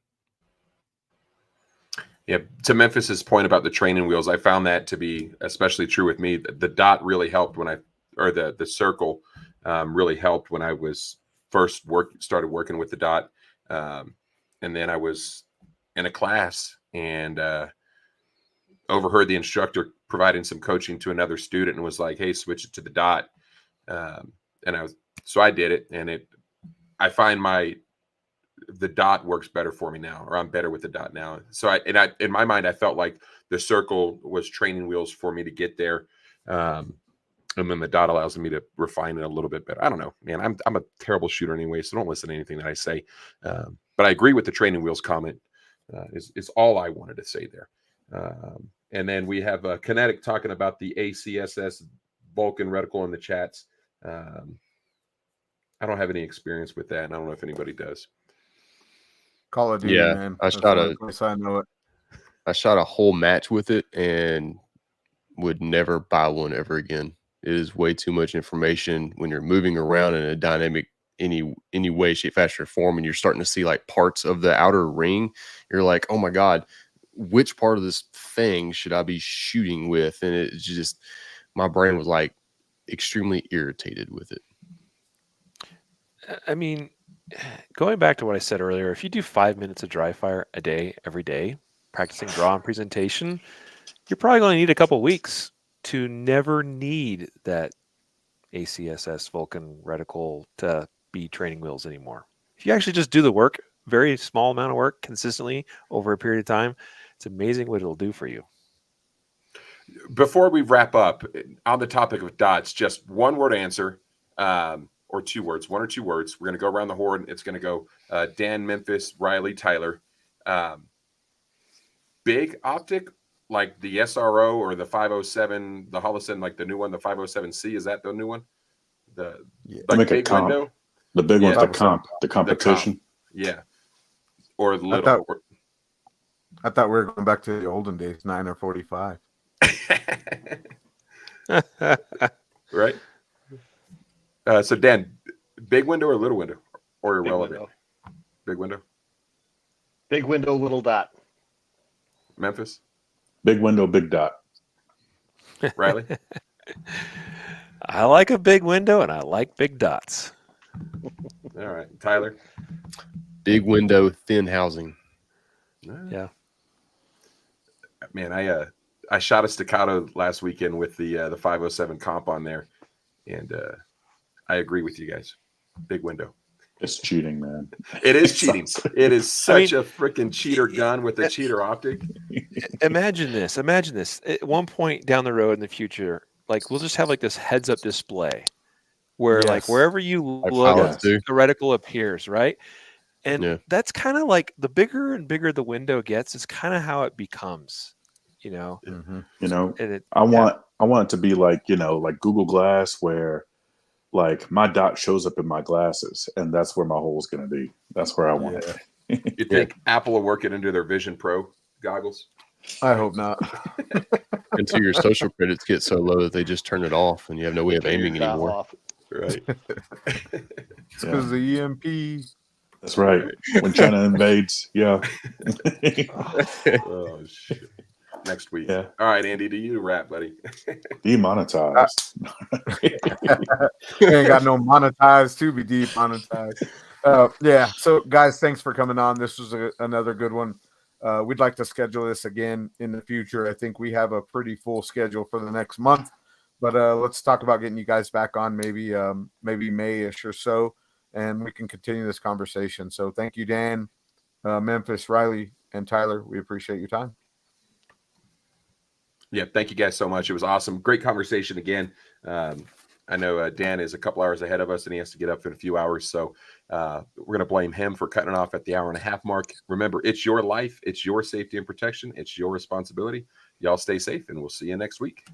Yeah, to Memphis's point about the training wheels, I found that to be especially true with me. The dot really helped the circle really helped when I was first started working with the dot. And then I was in a class and overheard the instructor providing some coaching to another student and was like, "Hey, switch it to the dot." So I did it, and I find the dot works better for me now, or I'm better with the dot now. So in my mind, I felt like the circle was training wheels for me to get there. And then the dot allows me to refine it a little bit better. I don't know, man. I'm a terrible shooter anyway, so don't listen to anything that I say. But I agree with the training wheels comment. Is all I wanted to say there. And then we have Kinetic talking about the ACSS Vulcan reticle in the chats. I don't have any experience with that, and I don't know if anybody does. Call of Duty, man. I know it. I shot a whole match with it and would never buy one ever again. It is way too much information when you're moving around in a dynamic any way, shape, fashion, or form, and you're starting to see like parts of the outer ring. You're like, oh my God, which part of this thing should I be shooting with? And it just, my brain was like extremely irritated with it. I mean, going back to what I said earlier, if you do 5 minutes of dry fire a day, every day, practicing draw and presentation, you're probably going to need a couple weeks to never need that ACSS Vulcan reticle to be training wheels anymore. If you actually just do the work, very small amount of work consistently over a period of time, it's amazing what it'll do for you. Before we wrap up on the topic of dots, just one word answer. Or 2 words, 1 or 2 words. We're going to go around the horn. It's going to go Dan, Memphis, Riley, Tyler. Big optic, like the SRO or the 507, the Holosun, like the new one, the 507C. Is that the new one? Like big window? The big one's the competition. Yeah. Or the little. I thought we were going back to the olden days, 9 or 45. Right? So Dan, big window or little window, or irrelevant? Big window. Big window, little dot. Memphis. Big window, big dot. Riley? I like a big window and I like big dots. All right. Tyler? Big window, thin housing. Yeah. Man, I shot a staccato last weekend with the 507 comp on there, and I agree with you guys. Big window. It's cheating, man. It is cheating. It is such mean, a freaking cheater gun with a cheater optic. Imagine this. At one point down the road in the future, like we'll just have like this heads-up display where like Yes. wherever you Like look, pilots do. the reticle appears, right? And Yeah. that's kind of like the bigger and bigger the window gets, is kind of how it becomes, you know. Mm-hmm. You know, And I want it to be like, you know, like Google Glass, where like my dot shows up in my glasses, and that's where my hole is going to be. That's where I want it. You think Apple will work it into their Vision Pro goggles? I hope not. Until your social credits get so low that they just turn it off and you have no way of aiming Dial anymore. off. Right. It's because the EMP. That's right. When China invades, yeah. Oh shit. Next week. Yeah. All right, Andy, do you rap, buddy? Demonetized. Ain't got no monetized to be demonetized. Yeah. So, guys, thanks for coming on. This was another good one. We'd like to schedule this again in the future. I think we have a pretty full schedule for the next month, but let's talk about getting you guys back on maybe May-ish or so, and we can continue this conversation. So thank you, Dan, Memphis, Riley, and Tyler. We appreciate your time. Yeah, thank you guys so much. It was awesome. Great conversation again. I know Dan is a couple hours ahead of us and he has to get up in a few hours. So we're going to blame him for cutting it off at the hour and a half mark. Remember, it's your life. It's your safety and protection. It's your responsibility. Y'all stay safe and we'll see you next week.